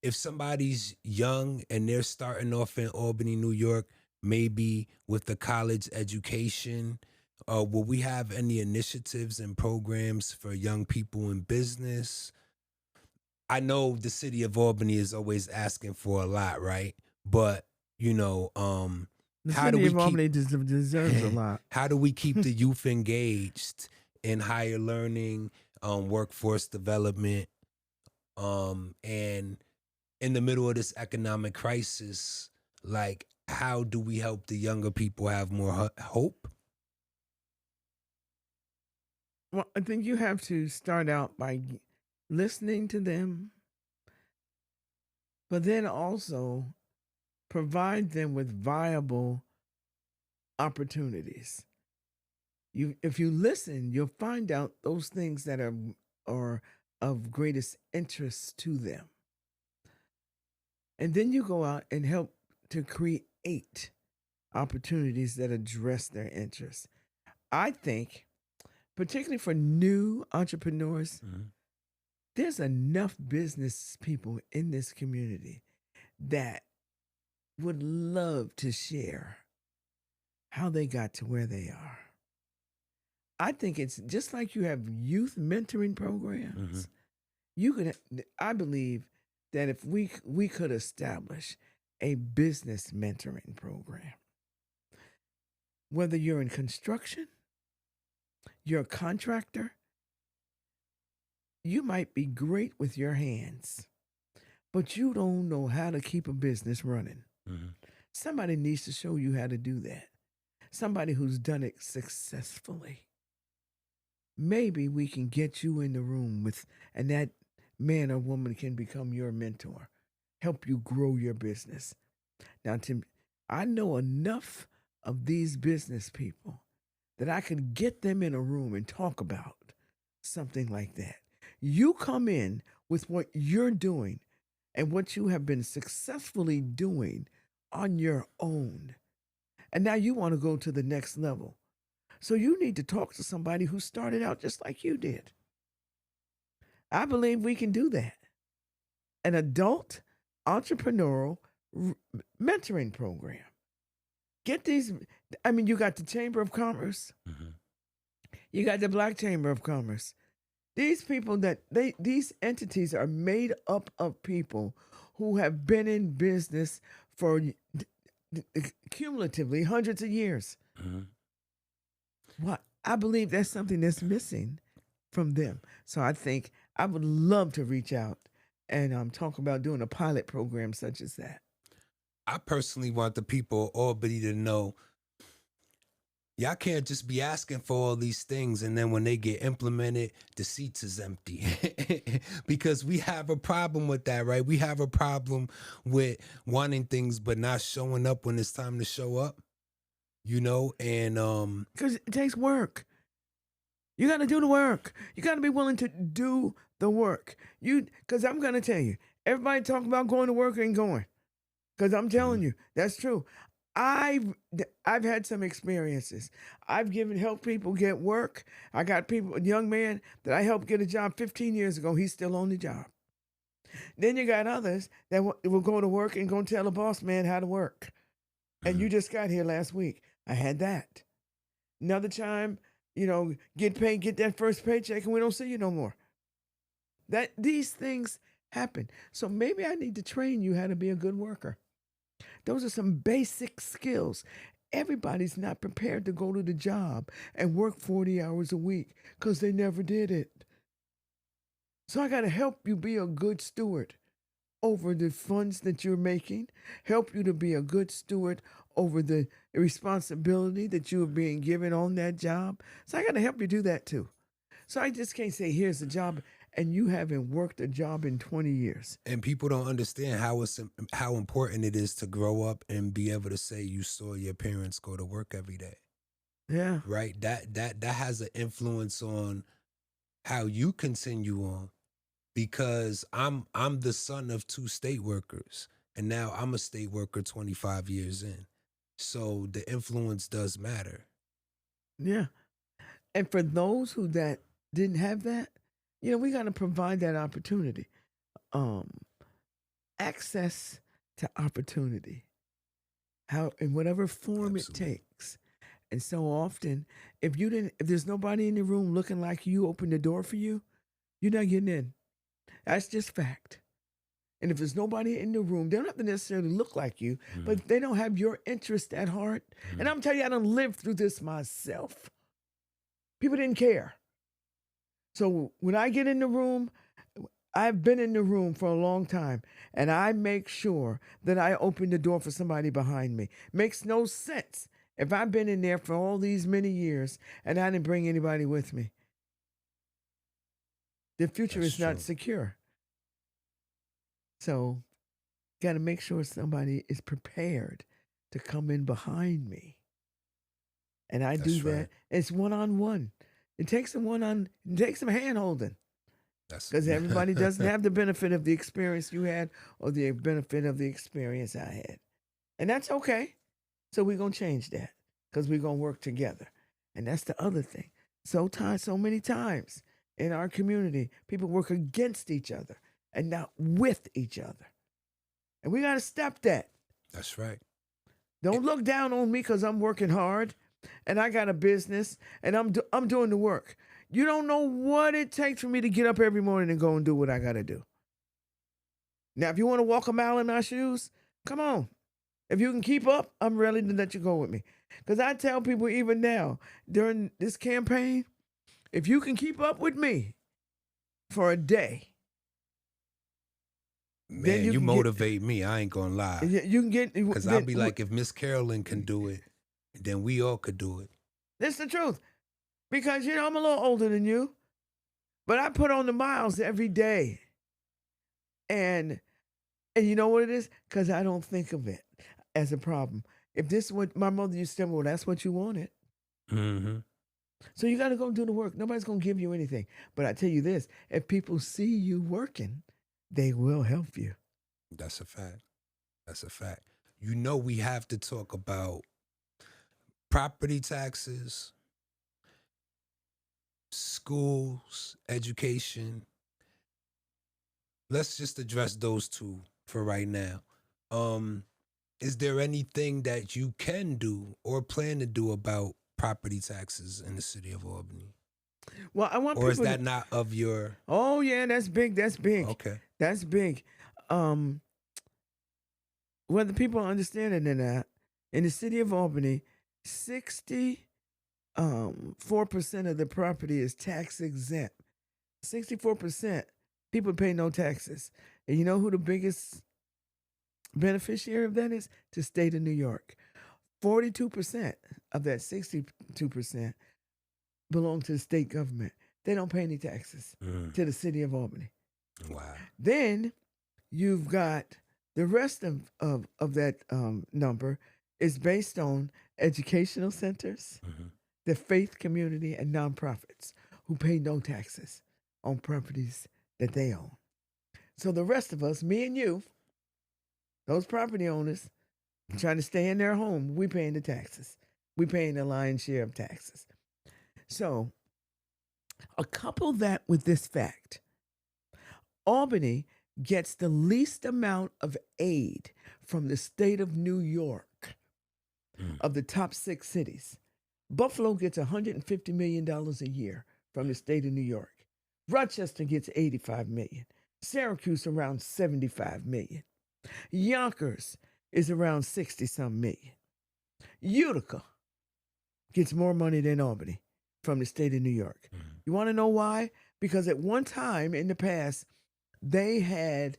if somebody's young and they're starting off in Albany, New York, maybe with a college education, will we have any initiatives and programs for young people in business? I know the city of Albany is always asking for a lot, right? But, The how do city we of Albany keep deserves a lot. how do we keep the youth engaged in higher learning, workforce development, and in the middle of this economic crisis, like, how do we help the younger people have more hope? Well, I think you have to start out by listening to them, but then also provide them with viable opportunities. If you listen, you'll find out those things that are of greatest interest to them. And then you go out and help to create opportunities that address their interests. I think, particularly for new entrepreneurs, there's enough business people in this community that would love to share how they got to where they are. I think it's just like you have youth mentoring programs. I believe that if we could establish a business mentoring program, whether you're in construction, you're a contractor, you might be great with your hands, but you don't know how to keep a business running. Somebody needs to show you how to do that. Somebody who's done it successfully. Maybe we can get you in the room with, and that man or woman can become your mentor, help you grow your business. Now, Tim, I know enough of these business people that I can get them in a room and talk about something like that. You come in with what you're doing and what you have been successfully doing on your own. And now you want to go to the next level. So you need to talk to somebody who started out just like you did. I believe we can do that. An adult entrepreneurial mentoring program. Get these, you got the Chamber of Commerce. You got the Black Chamber of Commerce. These people these entities are made up of people who have been in business for cumulatively hundreds of years. Well, I believe that's something that's missing from them. So I think I would love to reach out and talk about doing a pilot program such as that. I personally want the people of Albany to know, y'all can't just be asking for all these things and then when they get implemented, the seats is empty. Because we have a problem with that, right? We have a problem with wanting things but not showing up when it's time to show up, and because it takes work. You got to do the work. You got to be willing to do the work. Because I'm going to tell you, everybody talking about going to work ain't going. Because I'm telling you, that's true. I've I've had some experiences. I've helped people get work. I got people, a young man that I helped get a job 15 years ago. He's still on the job. Then you got others that will go to work and go tell the boss man how to work. And you just got here last week. I had that. Another time, get paid, get that first paycheck, and we don't see you no more. These things happen. So maybe I need to train you how to be a good worker. Those are some basic skills. Everybody's not prepared to go to the job and work 40 hours a week because they never did it. So I got to help you be a good steward over the funds that you're making, help you to be a good steward over the responsibility that you are being given on that job. So I got to help you do that too. So I just can't say, here's the job, and you haven't worked a job in 20 years. And people don't understand how important it is to grow up and be able to say you saw your parents go to work every day. Yeah. Right? That has an influence on how you continue on. Because I'm the son of 2 state workers, and now I'm a state worker 25 years in. So the influence does matter. Yeah. And for those who that didn't have that, we got to provide that opportunity. Access to opportunity. How, in whatever form Absolutely. it takes. And so often, if there's nobody in the room looking like you open the door for you, you're not getting in. That's just fact. And if there's nobody in the room, they don't have to necessarily look like you, but they don't have your interest at heart. And I'm telling you, I done lived through this myself. People didn't care. So when I get in the room, I've been in the room for a long time, and I make sure that I open the door for somebody behind me. Makes no sense if I've been in there for all these many years and I didn't bring anybody with me. The future is not secure. So, got to make sure somebody is prepared to come in behind me. And I do that. It's one-on-one. It takes some hand holding. Because everybody doesn't have the benefit of the experience you had or the benefit of the experience I had. And that's okay. So we're going to change that because we're going to work together. And that's the other thing. So many times in our community, people work against each other and not with each other. And we got to stop that. That's right. Don't look down on me because I'm working hard and I got a business and I'm doing the work. You don't know what it takes for me to get up every morning and go and do what I got to do. Now, if you want to walk a mile in my shoes, come on. If you can keep up, I'm ready to let you go with me. Because I tell people even now, during this campaign, if you can keep up with me for a day, man, you motivate me. I ain't gonna lie. You can get, because I'll be like, if Miss Carolyn can do it, then we all could do it. That's the truth. Because I'm a little older than you, but I put on the miles every day, and you know what it is? Because I don't think of it as a problem. If this is what my mother used to tell me, well, that's what you wanted. Mm-hmm. So you got to go do the work. Nobody's going to give you anything. But I tell you this, if people see you working, they will help you. That's a fact. That's a fact. We have to talk about property taxes, schools, education. Let's just address those two for right now. Is there anything that you can do or plan to do about property taxes in the city of Albany? Well, I want or people is that not of your... Oh, yeah, that's big. That's big. Okay. That's big. Whether people understand it or not, in the city of Albany, 64% of the property is tax exempt. 64% people pay no taxes. And you know who the biggest beneficiary of that is? The state of New York. 42% of that 62% belong to the state government. They don't pay any taxes to the city of Albany. Wow. Then you've got the rest of that number is based on educational centers, the faith community, and nonprofits who pay no taxes on properties that they own. So the rest of us, me and you, Those property owners trying to stay in their home, we paying the taxes. We paying the lion's share of taxes. So, couple that with this fact: Albany gets the least amount of aid from the state of New York of the top 6 cities. Buffalo gets $150 million a year from the state of New York. Rochester gets $85 million. Syracuse around $75 million. Yonkers is around 60 some million. Utica gets more money than Albany from the state of New York. You want to know why? Because at one time in the past, they had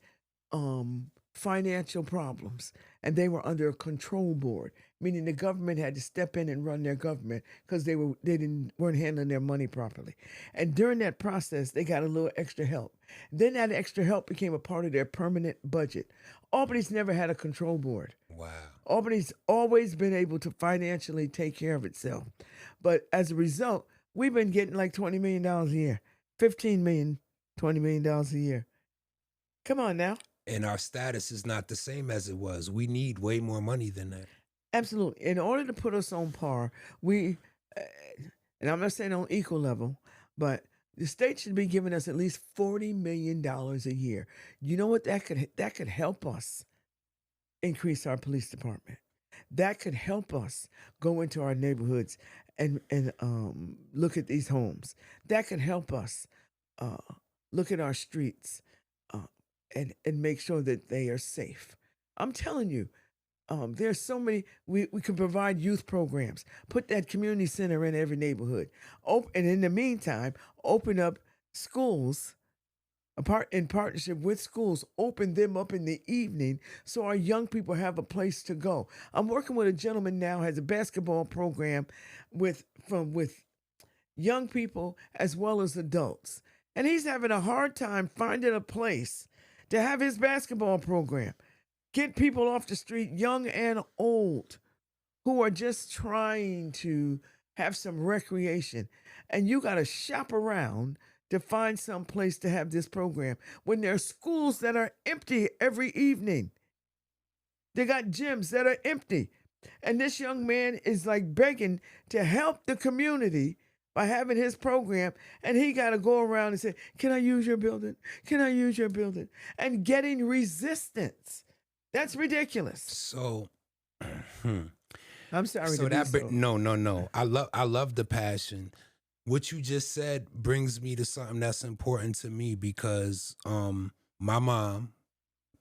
financial problems and they were under a control board, meaning the government had to step in and run their government because they weren't handling their money properly. And during that process, they got a little extra help. Then that extra help became a part of their permanent budget. Albany's never had a control board. Wow. Albany's always been able to financially take care of itself. But as a result, we've been getting like $20 million a year, $15 million, $20 million a year. Come on now. And our status is not the same as it was. We need way more money than that. Absolutely. In order to put us on par, we, and I'm not saying on equal level, but the state should be giving us at least $40 million a year. You know what? That could help us increase our police department. That could help us go into our neighborhoods and look at these homes. That could help us look at our streets and make sure that they are safe. I'm telling you, there's so many. We can provide youth programs. Put that community center in every neighborhood. And in the meantime, open up schools. In partnership with schools, open them up in the evening so our young people have a place to go. I'm working with a gentleman now has a basketball program with young people as well as adults, and he's having a hard time finding a place to have his basketball program. Get people off the street, young and old, who are just trying to have some recreation, and you got to shop around to find some place to have this program when there are schools that are empty every evening. They got gyms that are empty. And this young man is like begging to help the community by having his program. And he got to go around and say, can I use your building? Can I use your building? And getting resistance. That's ridiculous. So, I'm sorry. So no. I love the passion. What you just said brings me to something that's important to me because my mom,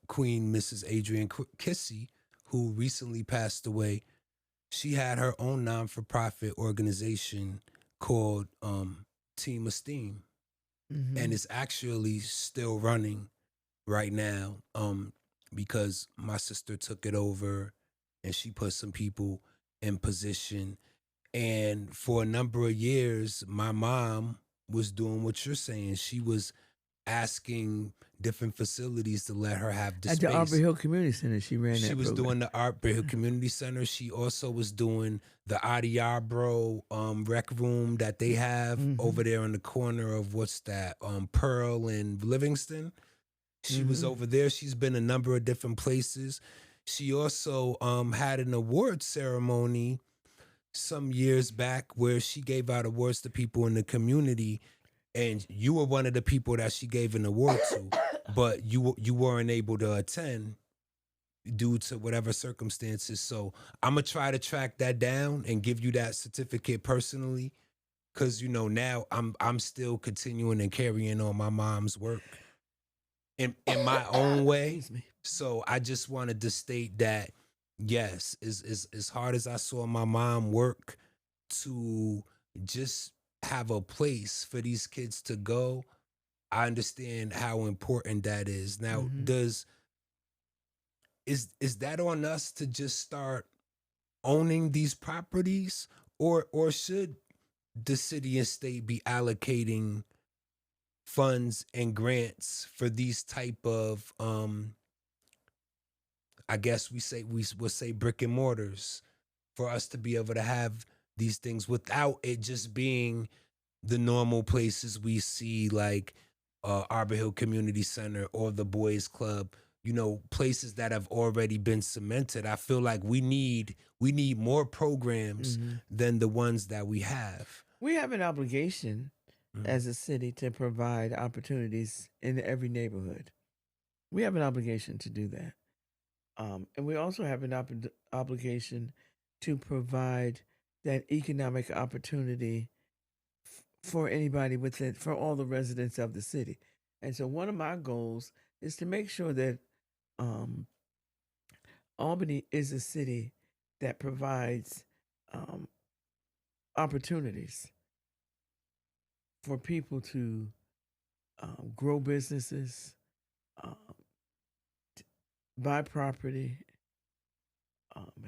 Queen Mrs. Adrienne Kissy, who recently passed away, she had her own non-for-profit organization called Team Esteem. Mm-hmm. And it's actually still running right now because my sister took it over and she put some people in position. And for a number of years, my mom was doing what you're saying. She was asking different facilities to let her have the At space. the Arbor Hill Community Center, she ran that She was program. doing the Arbor Hill Community Center. She also was doing the Adiabro rec room that they have over there in the corner of what's that, Pearl and Livingston. She was over there. She's been a number of different places. She also had an award ceremony some years back where she gave out awards to people in the community, and you were one of the people that she gave an award to, but you weren't able to attend due to whatever circumstances. So I'm gonna try to track that down and give you that certificate personally, because now I'm still continuing and carrying on my mom's work in my own way. So I just wanted to state that yes, as hard as I saw my mom work to just have a place for these kids to go, I understand how important that is. Now, is that on us to just start owning these properties, or should the city and state be allocating funds and grants for these type of I guess we would say brick and mortars for us to be able to have these things without it just being the normal places we see like Arbor Hill Community Center or the Boys Club. places that have already been cemented. I feel like we need more programs than the ones that we have. We have an obligation as a city to provide opportunities in every neighborhood. We have an obligation to do that. And we also have an obligation to provide that economic opportunity for anybody within, for all the residents of the city. And so one of my goals is to make sure that Albany is a city that provides um, opportunities for people to grow businesses, um, buy property,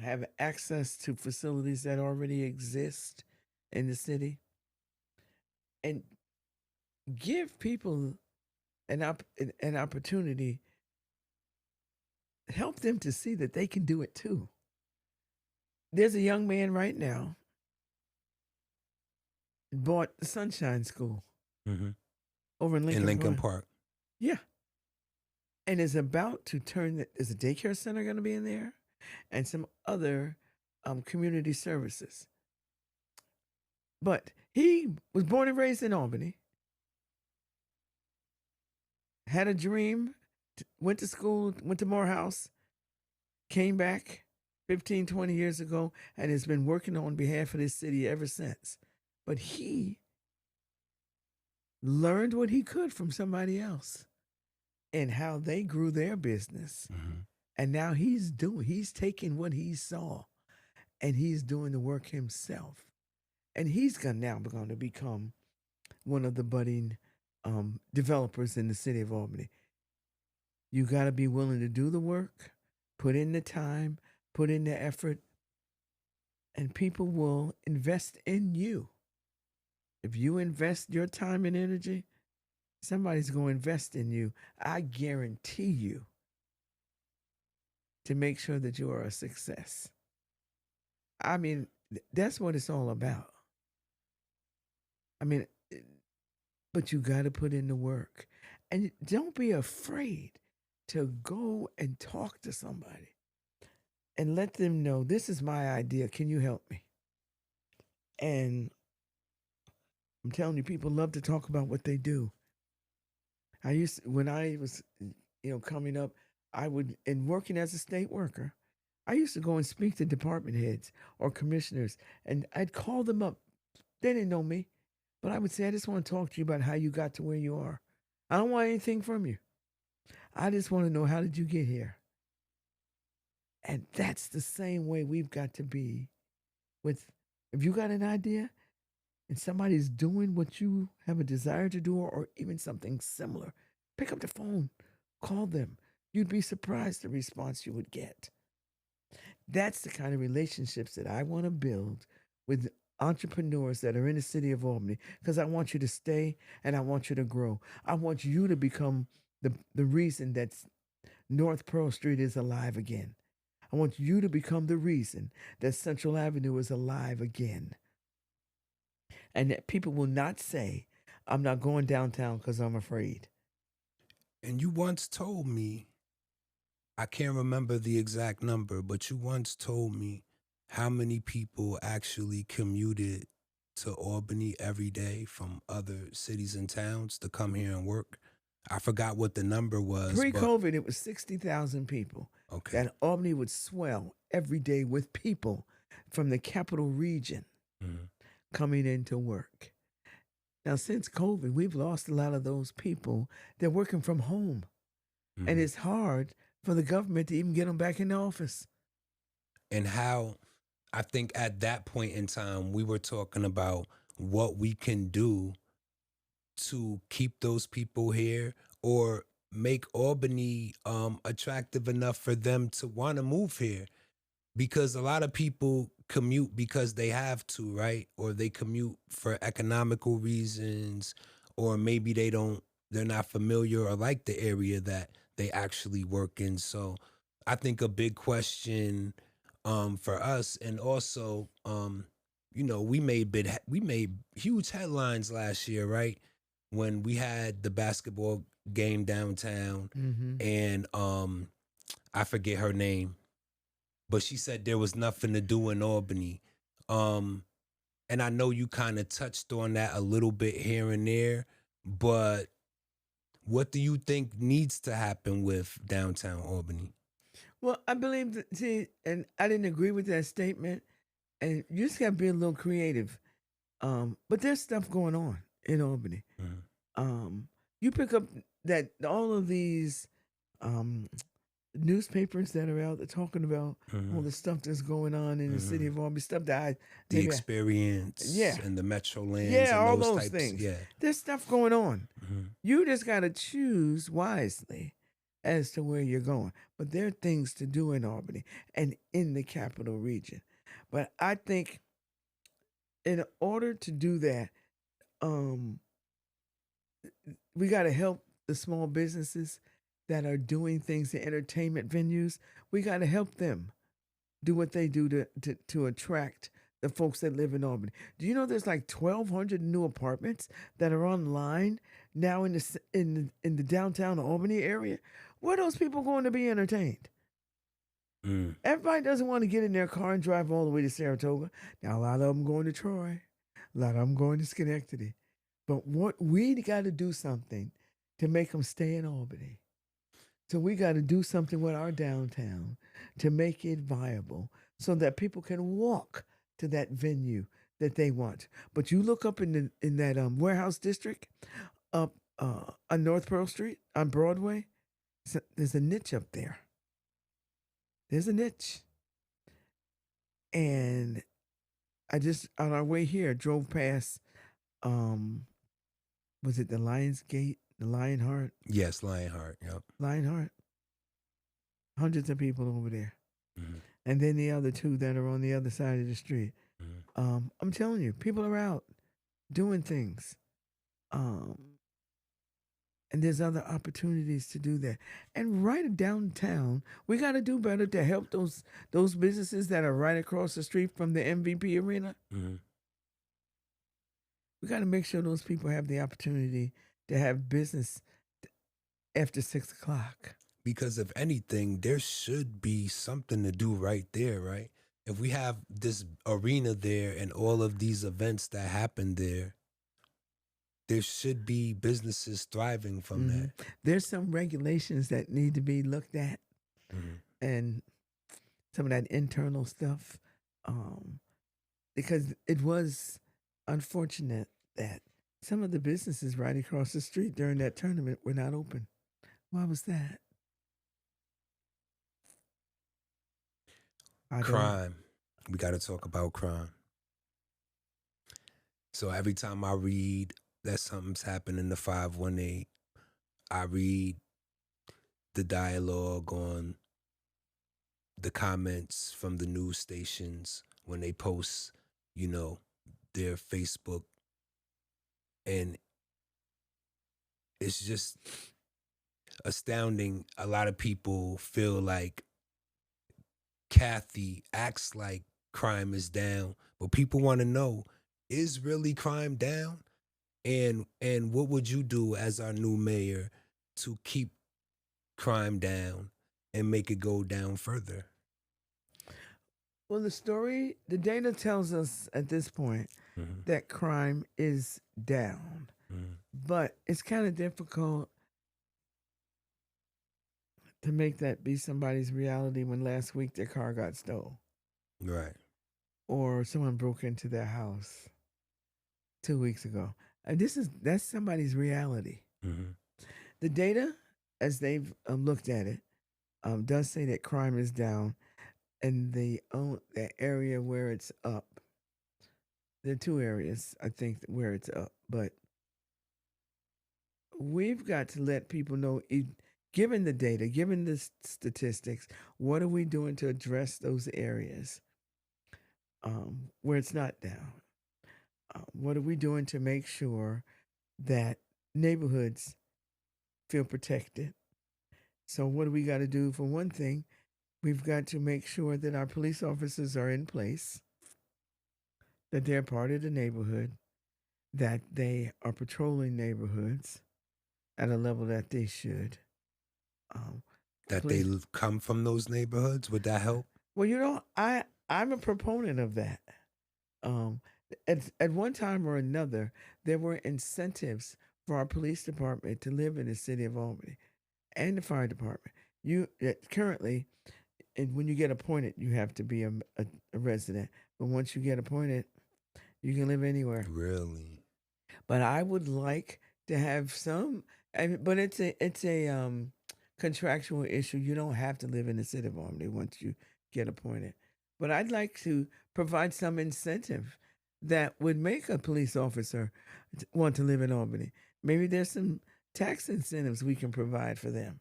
have access to facilities that already exist in the city, and give people an opportunity, help them to see that they can do it too. There's a young man right now bought the Sunshine School over in Lincoln Park. Yeah. And is about to turn there's a daycare center going to be in there and some other community services. But he was born and raised in Albany, had a dream, went to school, went to Morehouse, came back 15, 20 years ago, and has been working on behalf of this city ever since. But he learned what he could from somebody else and how they grew their business. And now he's taking what he saw and he's doing the work himself. And he's now going to become one of the budding developers in the city of Albany. You got to be willing to do the work, put in the time, put in the effort, and people will invest in you. If you invest your time and energy, somebody's going to invest in you. I guarantee you, to make sure that you are a success. I mean, that's what it's all about. I mean, but you got to put in the work. And don't be afraid to go and talk to somebody and let them know, this is my idea. Can you help me? And I'm telling you, people love to talk about what they do. When I was, coming up, and working as a state worker, I used to go and speak to department heads or commissioners, and I'd call them up. They didn't know me, but I would say, I just want to talk to you about how you got to where you are. I don't want anything from you. I just want to know, how did you get here? And that's the same way we've got to be if you got an idea and somebody's doing what you have a desire to do, or even something similar, pick up the phone, call them. You'd be surprised the response you would get. That's the kind of relationships that I want to build with entrepreneurs that are in the city of Albany, because I want you to stay and I want you to grow. I want you to become the reason that North Pearl Street is alive again. I want you to become the reason that Central Avenue is alive again. And that people will not say, I'm not going downtown because I'm afraid. And you once told me, I can't remember the exact number, but you once told me how many people actually commuted to Albany every day from other cities and towns to come here and work. I forgot what the number was. Pre-COVID, it was 60,000 people. Okay. That Albany would swell every day with people from the capital region coming into work. Now, since COVID, we've lost a lot of those people. They're working from home. And it's hard for the government to even get them back in the office. And how, I think at that point in time, we were talking about what we can do to keep those people here or make Albany attractive enough for them to want to move here. Because a lot of people commute because they have to, right? Or they commute for economical reasons, or maybe they're not familiar or like the area that they actually work in. So I think a big question for us, and also, we made huge headlines last year, right? when we had the basketball game downtown, Mm-hmm. and I forget her name, but she said there was nothing to do in Albany. Um, and I know you kind of touched on that a little bit here and there, but what do you think needs to happen with downtown Albany? Well, I believe that, see, and I didn't agree with that statement. And you just got to be a little creative. But there's stuff going on in Albany. Mhm. Um, you pick up that all of these um, newspapers that are out there talking about all Mhm. the stuff that's going on in the city Mhm. of Albany, stuff that I The maybe, experience yeah, and the Metrolands yeah, and all those those types. things. Yeah. There's stuff going on. Mhm. You just got to choose wisely as to where you're going. But there are things to do in Albany and in the capital region. But I think in order to do that, um, we got to help the small businesses that are doing things, the entertainment venues. We got to help them do what they do to attract the folks that live in Albany. Do you know there's like 1,200 new apartments that are online now in the downtown Albany area? Where are those people going to be entertained? Mm. Everybody doesn't want to get in their car and drive all the way to Saratoga. Now a lot of them going to Troy, a lot of them going to Schenectady. But what we got to do something to make them stay in Albany. So we got to do something with our downtown to make it viable so that people can walk to that venue that they want. But you look up in that warehouse district up on North Pearl Street on Broadway, there's a niche up there. There's a niche. And I just on our way here drove past um was it the Lions Gate, the Lionheart? Yes, Lionheart. Yep. Lionheart. Hundreds of people over there. Mhm. And then the other two that are on the other side of the street. Mhm. I'm telling you, people are out doing things. Um, and there's other opportunities to do that. And right downtown, we got to do better to help those businesses that are right across the street from the MVP arena. Mhm. We got to make sure those people have the opportunity to have business after 6 o'clock. Because if anything, there should be something to do right there, right? If we have this arena there and all of these events that happen there, there should be businesses thriving from Hmm. that. There's some regulations that need to be looked at, Mhm. and some of that internal stuff, um, because it was unfortunate that some of the businesses right across the street during that tournament were not open. Why was that? I don't. Crime. We got to talk about crime. So every time I read that something's happened in the 518, I read the dialogue on the comments from the news stations when they post, you know, their Facebook, and it's just astounding. A lot of people feel like Kathy acts like crime is down, but people want to know, is really crime down? And what would you do as our new mayor to keep crime down and make it go down further? Well, the data tells us at this point Mhm. that crime is down, Mhm. but it's kind of difficult to make that be somebody's reality when last week their car got stolen Right. or someone broke into their house 2 weeks ago. And that's somebody's reality. Mhm. The data, as they've looked at it, does say that crime is down, and the area where it's up. There are two areas I think where it's up, but we've got to let people know. Given the data, given the statistics, what are we doing to address those areas where it's not down? What are we doing to make sure that neighborhoods feel protected? So, what do we got to do? For one thing, we've got to make sure that our police officers are in place, that they're part of the neighborhood, that they are patrolling neighborhoods at a level that they should. Um, That they police. come from those neighborhoods? Would that help? Well, I'm a proponent of that. Um, at one time or another, there were incentives for our police department to live in the city of Albany and the fire department. Currently, and when you get appointed, you have to be a resident. But once you get appointed, you can live anywhere. Really? But I would like to have some. But it's a contractual issue. You don't have to live in the city of Albany once you get appointed. But I'd like to provide some incentive that would make a police officer want to live in Albany. Maybe there's some tax incentives we can provide for them.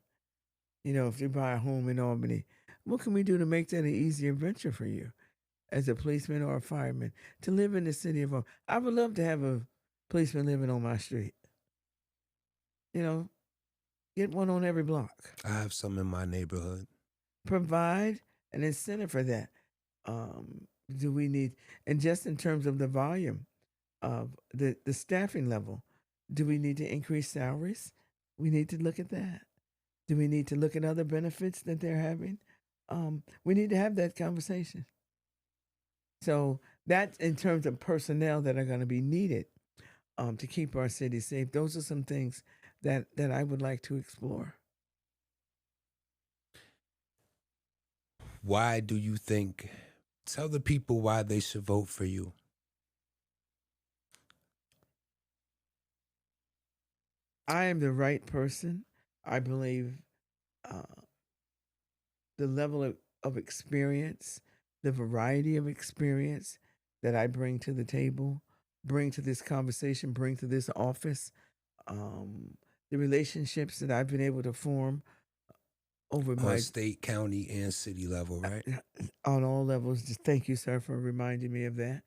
If you buy a home in Albany, what can we do to make that an easier venture for you as a policeman or a fireman to live in the city of Albany? I would love to have a policeman living on my street. You know, get one on every block. I have some in my neighborhood. Provide an incentive for that. Do we need, and just in terms of the volume of the staffing level, do we need to increase salaries? We need to look at that. Do we need to look at other benefits that they're having? We need to have that conversation. So that's in terms of personnel that are going to be needed to keep our city safe. Those are some things that I would like to explore. Why do you think? Tell the people why they should vote for you. I am the right person. I believe uh, the level of experience, the variety of experience that I bring to the table, bring to this conversation, bring to this office, the relationships that I've been able to form over On my state, county, and city level, right? on all levels. Just thank you, sir, for reminding me of that,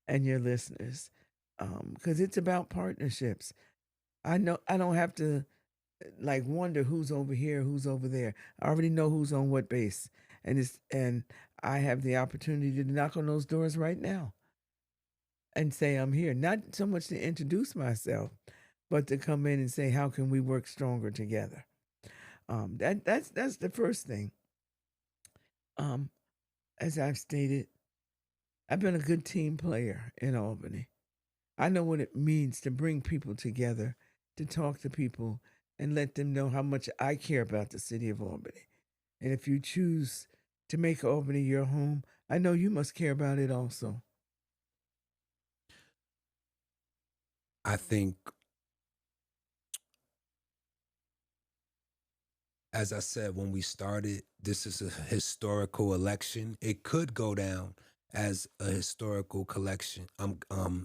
and your listeners, because it's about partnerships. I know I don't have to like wonder who's over here, who's over there. I already know who's on what base, and I have the opportunity to knock on those doors right now and say I'm here. Not so much to introduce myself, but to come in and say how can we work stronger together. That's the first thing. Um, as I've stated, I've been a good team player in Albany. I know what it means to bring people together, to talk to people, and let them know how much I care about the city of Albany. And if you choose to make Albany your home, I know you must care about it also. I think, as I said when we started, this is a historical election. It could go down as a historical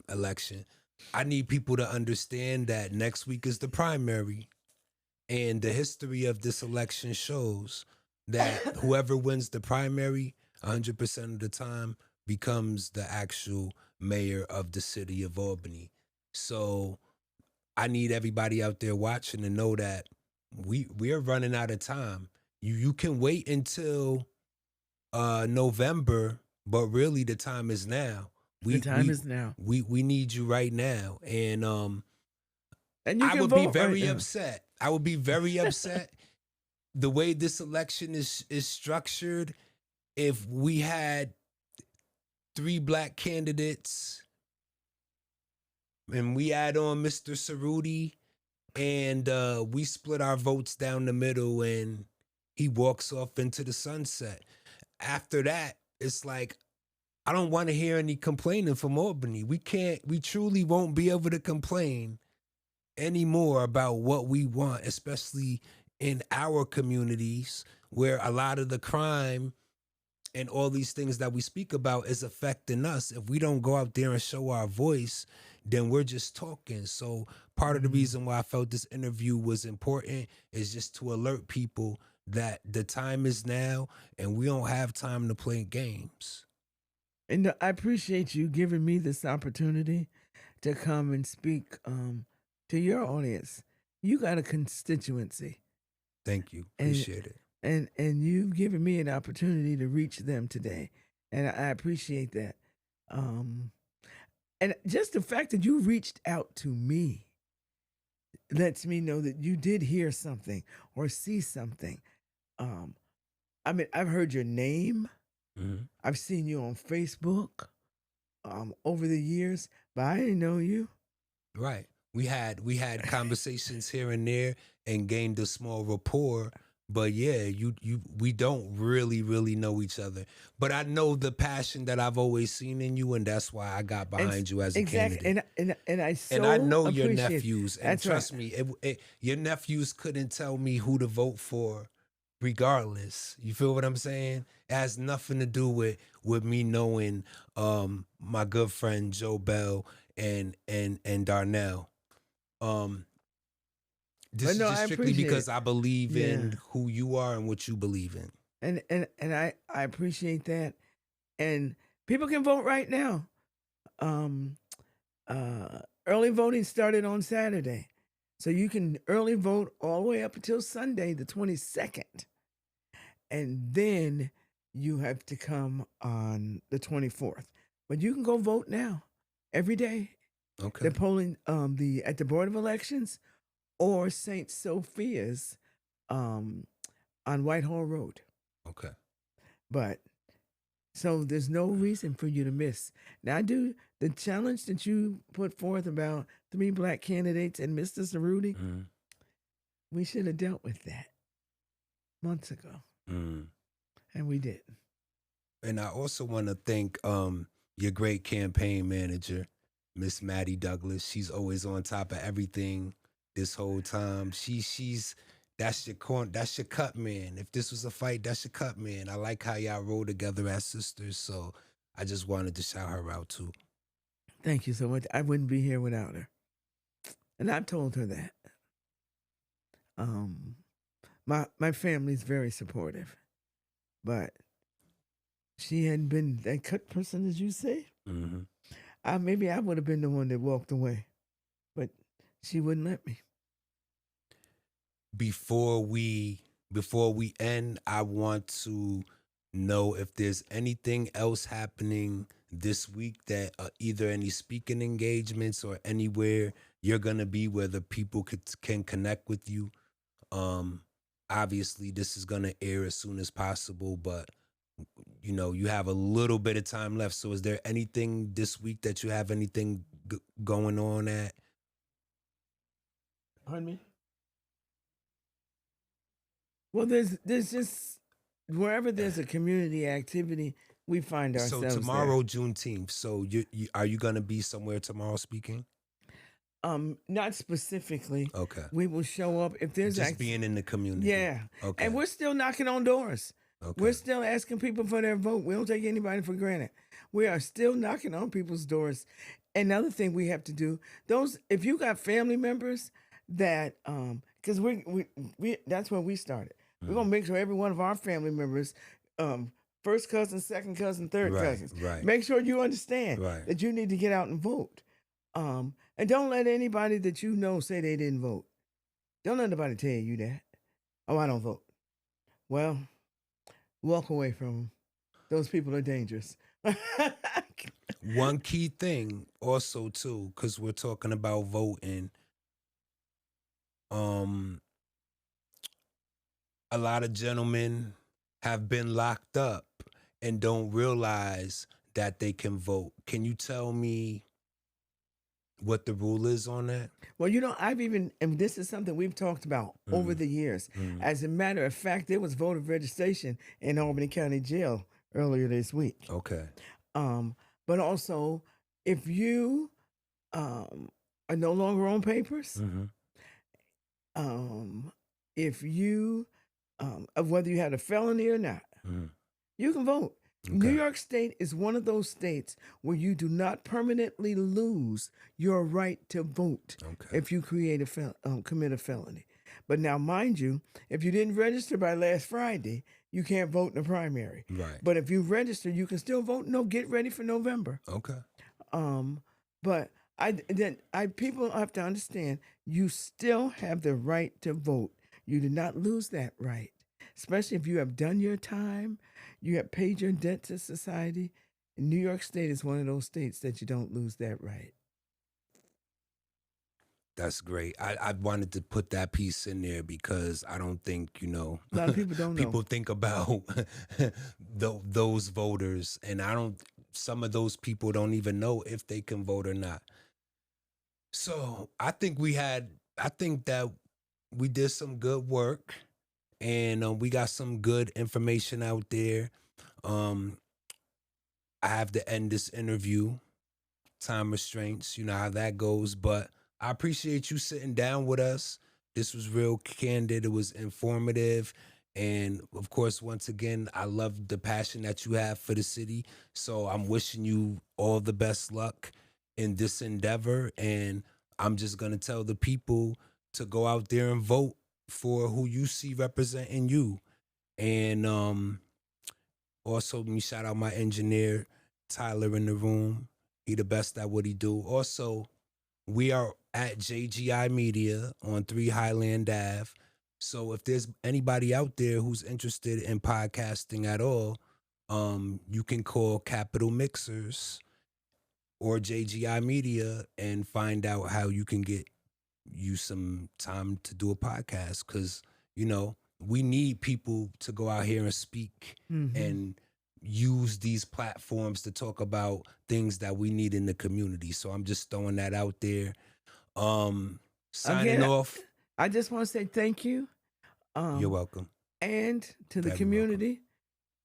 election. I need people to understand that next week is the primary, and the history of this election shows that whoever wins the primary 100% of the time becomes the actual mayor of the city of Albany. So I need everybody out there watching to know that we are running out of time. You can wait until November, but really the time is now. The We time we is now. we need you right now, And you I can would be vote right very now. upset. I would be very upset the way this election is structured. If we had 3 black candidates and we add on Mr. Cerruti and we split our votes down the middle and he walks off into the sunset. After that, it's like I don't want to hear any complaining from Albany. We truly won't be able to complain anymore about what we want, especially in our communities where a lot of the crime and all these things that we speak about is affecting us. If we don't go out there and show our voice, then we're just talking. So part of the reason why I felt this interview was important is just to alert people that the time is now and we don't have time to play games. And I appreciate you giving me this opportunity to come and speak to your audience. You got a constituency. Thank you. And Appreciate it. and you've given me an opportunity to reach them today, and I appreciate that. Um, And just the fact that you reached out to me lets me know that you did hear something or see something. Um, I mean, I've heard your name. Mm-hmm. I've seen you on Facebook over the years, but I didn't know you. Right. We had conversations here and there and gained a small rapport. But yeah, you we don't really know each other. But I know the passion that I've always seen in you, and that's why I got And behind you as a exactly, candidate. and I And I so know your appreciate. nephews, and That's right. trust me, your nephews couldn't tell me who to vote for, regardless. You feel what I'm saying? It has nothing to do with me knowing my good friend Joe Bell and Darnell. Um, But this is no, I just strictly appreciate because it. I believe Yeah, in who you are and what you believe in. and I appreciate that. And people can vote right now. Um, Early voting started on Saturday, so you can early vote all the way up until Sunday, the 22nd, and then you have to come on the 24th. But you can go vote now, every day. Okay. They're polling the at the Board of Elections or St. Sophia's on Whitehall Road. Okay. But so there's no reason for you to miss. Now I do the challenge that you put forth about 3 black candidates and Mr. Cerruti. Mm, We should have dealt with that months ago, mm. and we didn't. And I also want to thank your great campaign manager, Miss Maddie Douglas. She's always on top of everything this whole time. She's that's your cut man. If this was a fight, that's your cut man. I like how y'all roll together as sisters. So I just wanted to shout her out too. Thank you so much. I wouldn't be here without her, and I've told her that. Um, my family's very supportive, but she hadn't been that cut person as you say. Mm-hmm. Maybe I would have been the one that walked away, but she wouldn't let me. Before we end, I want to know if there's anything else happening this week that either any speaking engagements or anywhere you're gonna be where the people can connect with you. Um, Obviously, this is gonna air as soon as possible, but you have a little bit of time left. So, is there anything this week that you have anything going on at? Pardon me? Well, there's just wherever there's a community activity, we find So ourselves tomorrow, Juneteenth. So, are you gonna be somewhere tomorrow speaking? there. Not specifically. Okay, We will show up if there's just being in the community. yeah, Okay. and we're still knocking on doors. Okay. We're still asking people for their vote. We don't take anybody for granted. We are still knocking on people's doors. Another thing we have to do, those if you got family members that because we that's where we started. We're gonna make sure every one of our family members, first cousin, second cousin, third Right, cousins, right. make sure you understand Right. that you need to get out and vote. And don't let anybody that you know say they didn't vote. Don't let anybody tell you that. Oh, I don't vote. Well, walk away from them. Those people are dangerous. One key thing also too, because we're talking about voting. A lot of gentlemen have been locked up and don't realize that they can vote. Can you tell me what the rule is on that? Well, and this is something we've talked about over the years. As a matter of fact, there was voter registration in Albany County Jail earlier this week. Okay. But also, if you are no longer on papers, if you, of whether you had a felony or not, you can vote. Okay. New York State is one of those states where you do not permanently lose your right to vote if you commit a felony. But now, mind you, if you didn't register by last Friday, you can't vote in the primary. Right. But if you register, you can still vote. No, get ready for November. Okay. But people have to understand you still have the right to vote. You do not lose that right, especially if you have done your time, you have paid your debt to society. New York State is one of those states that you don't lose that right. That's great. I wanted to put that piece in there because I don't think, A lot of people don't know. people think about those voters. And some of those people don't even know if they can vote or not. So I think that we did some good work and we got some good information out there. Um, I have to end this interview, time restraints, you know how that goes. But I appreciate you sitting down with us. This was real candid, it was informative. And of course, once again, I love the passion that you have for the city. So I'm wishing you all the best luck in this endeavor. And I'm just going to tell the people to go out there and vote for who you see representing you. And also, let me shout out my engineer, Tyler, in the room. He the best at what he do. Also, we are at JGI Media on 3 Highland Ave. So if there's anybody out there who's interested in podcasting at all, you can call Capital Mixers or JGI Media and find out how you can get you some time to do a podcast. Because, we need people to go out here and speak and use these platforms to talk about things that we need in the community. So I'm just throwing that out there. Signing Again, off. I just want to say thank you. You're welcome. And to the Very community,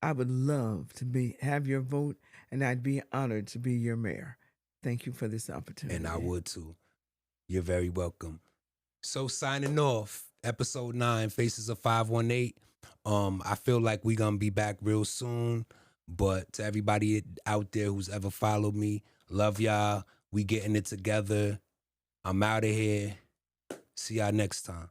I would love to have your vote, and I'd be honored to be your mayor. Thank you for this opportunity. And I would too. You're very welcome. So signing off, episode 9, Faces of 518. I feel like we're gonna be back real soon. But to everybody out there who's ever followed me, love y'all. We getting it together. I'm out of here. See y'all next time.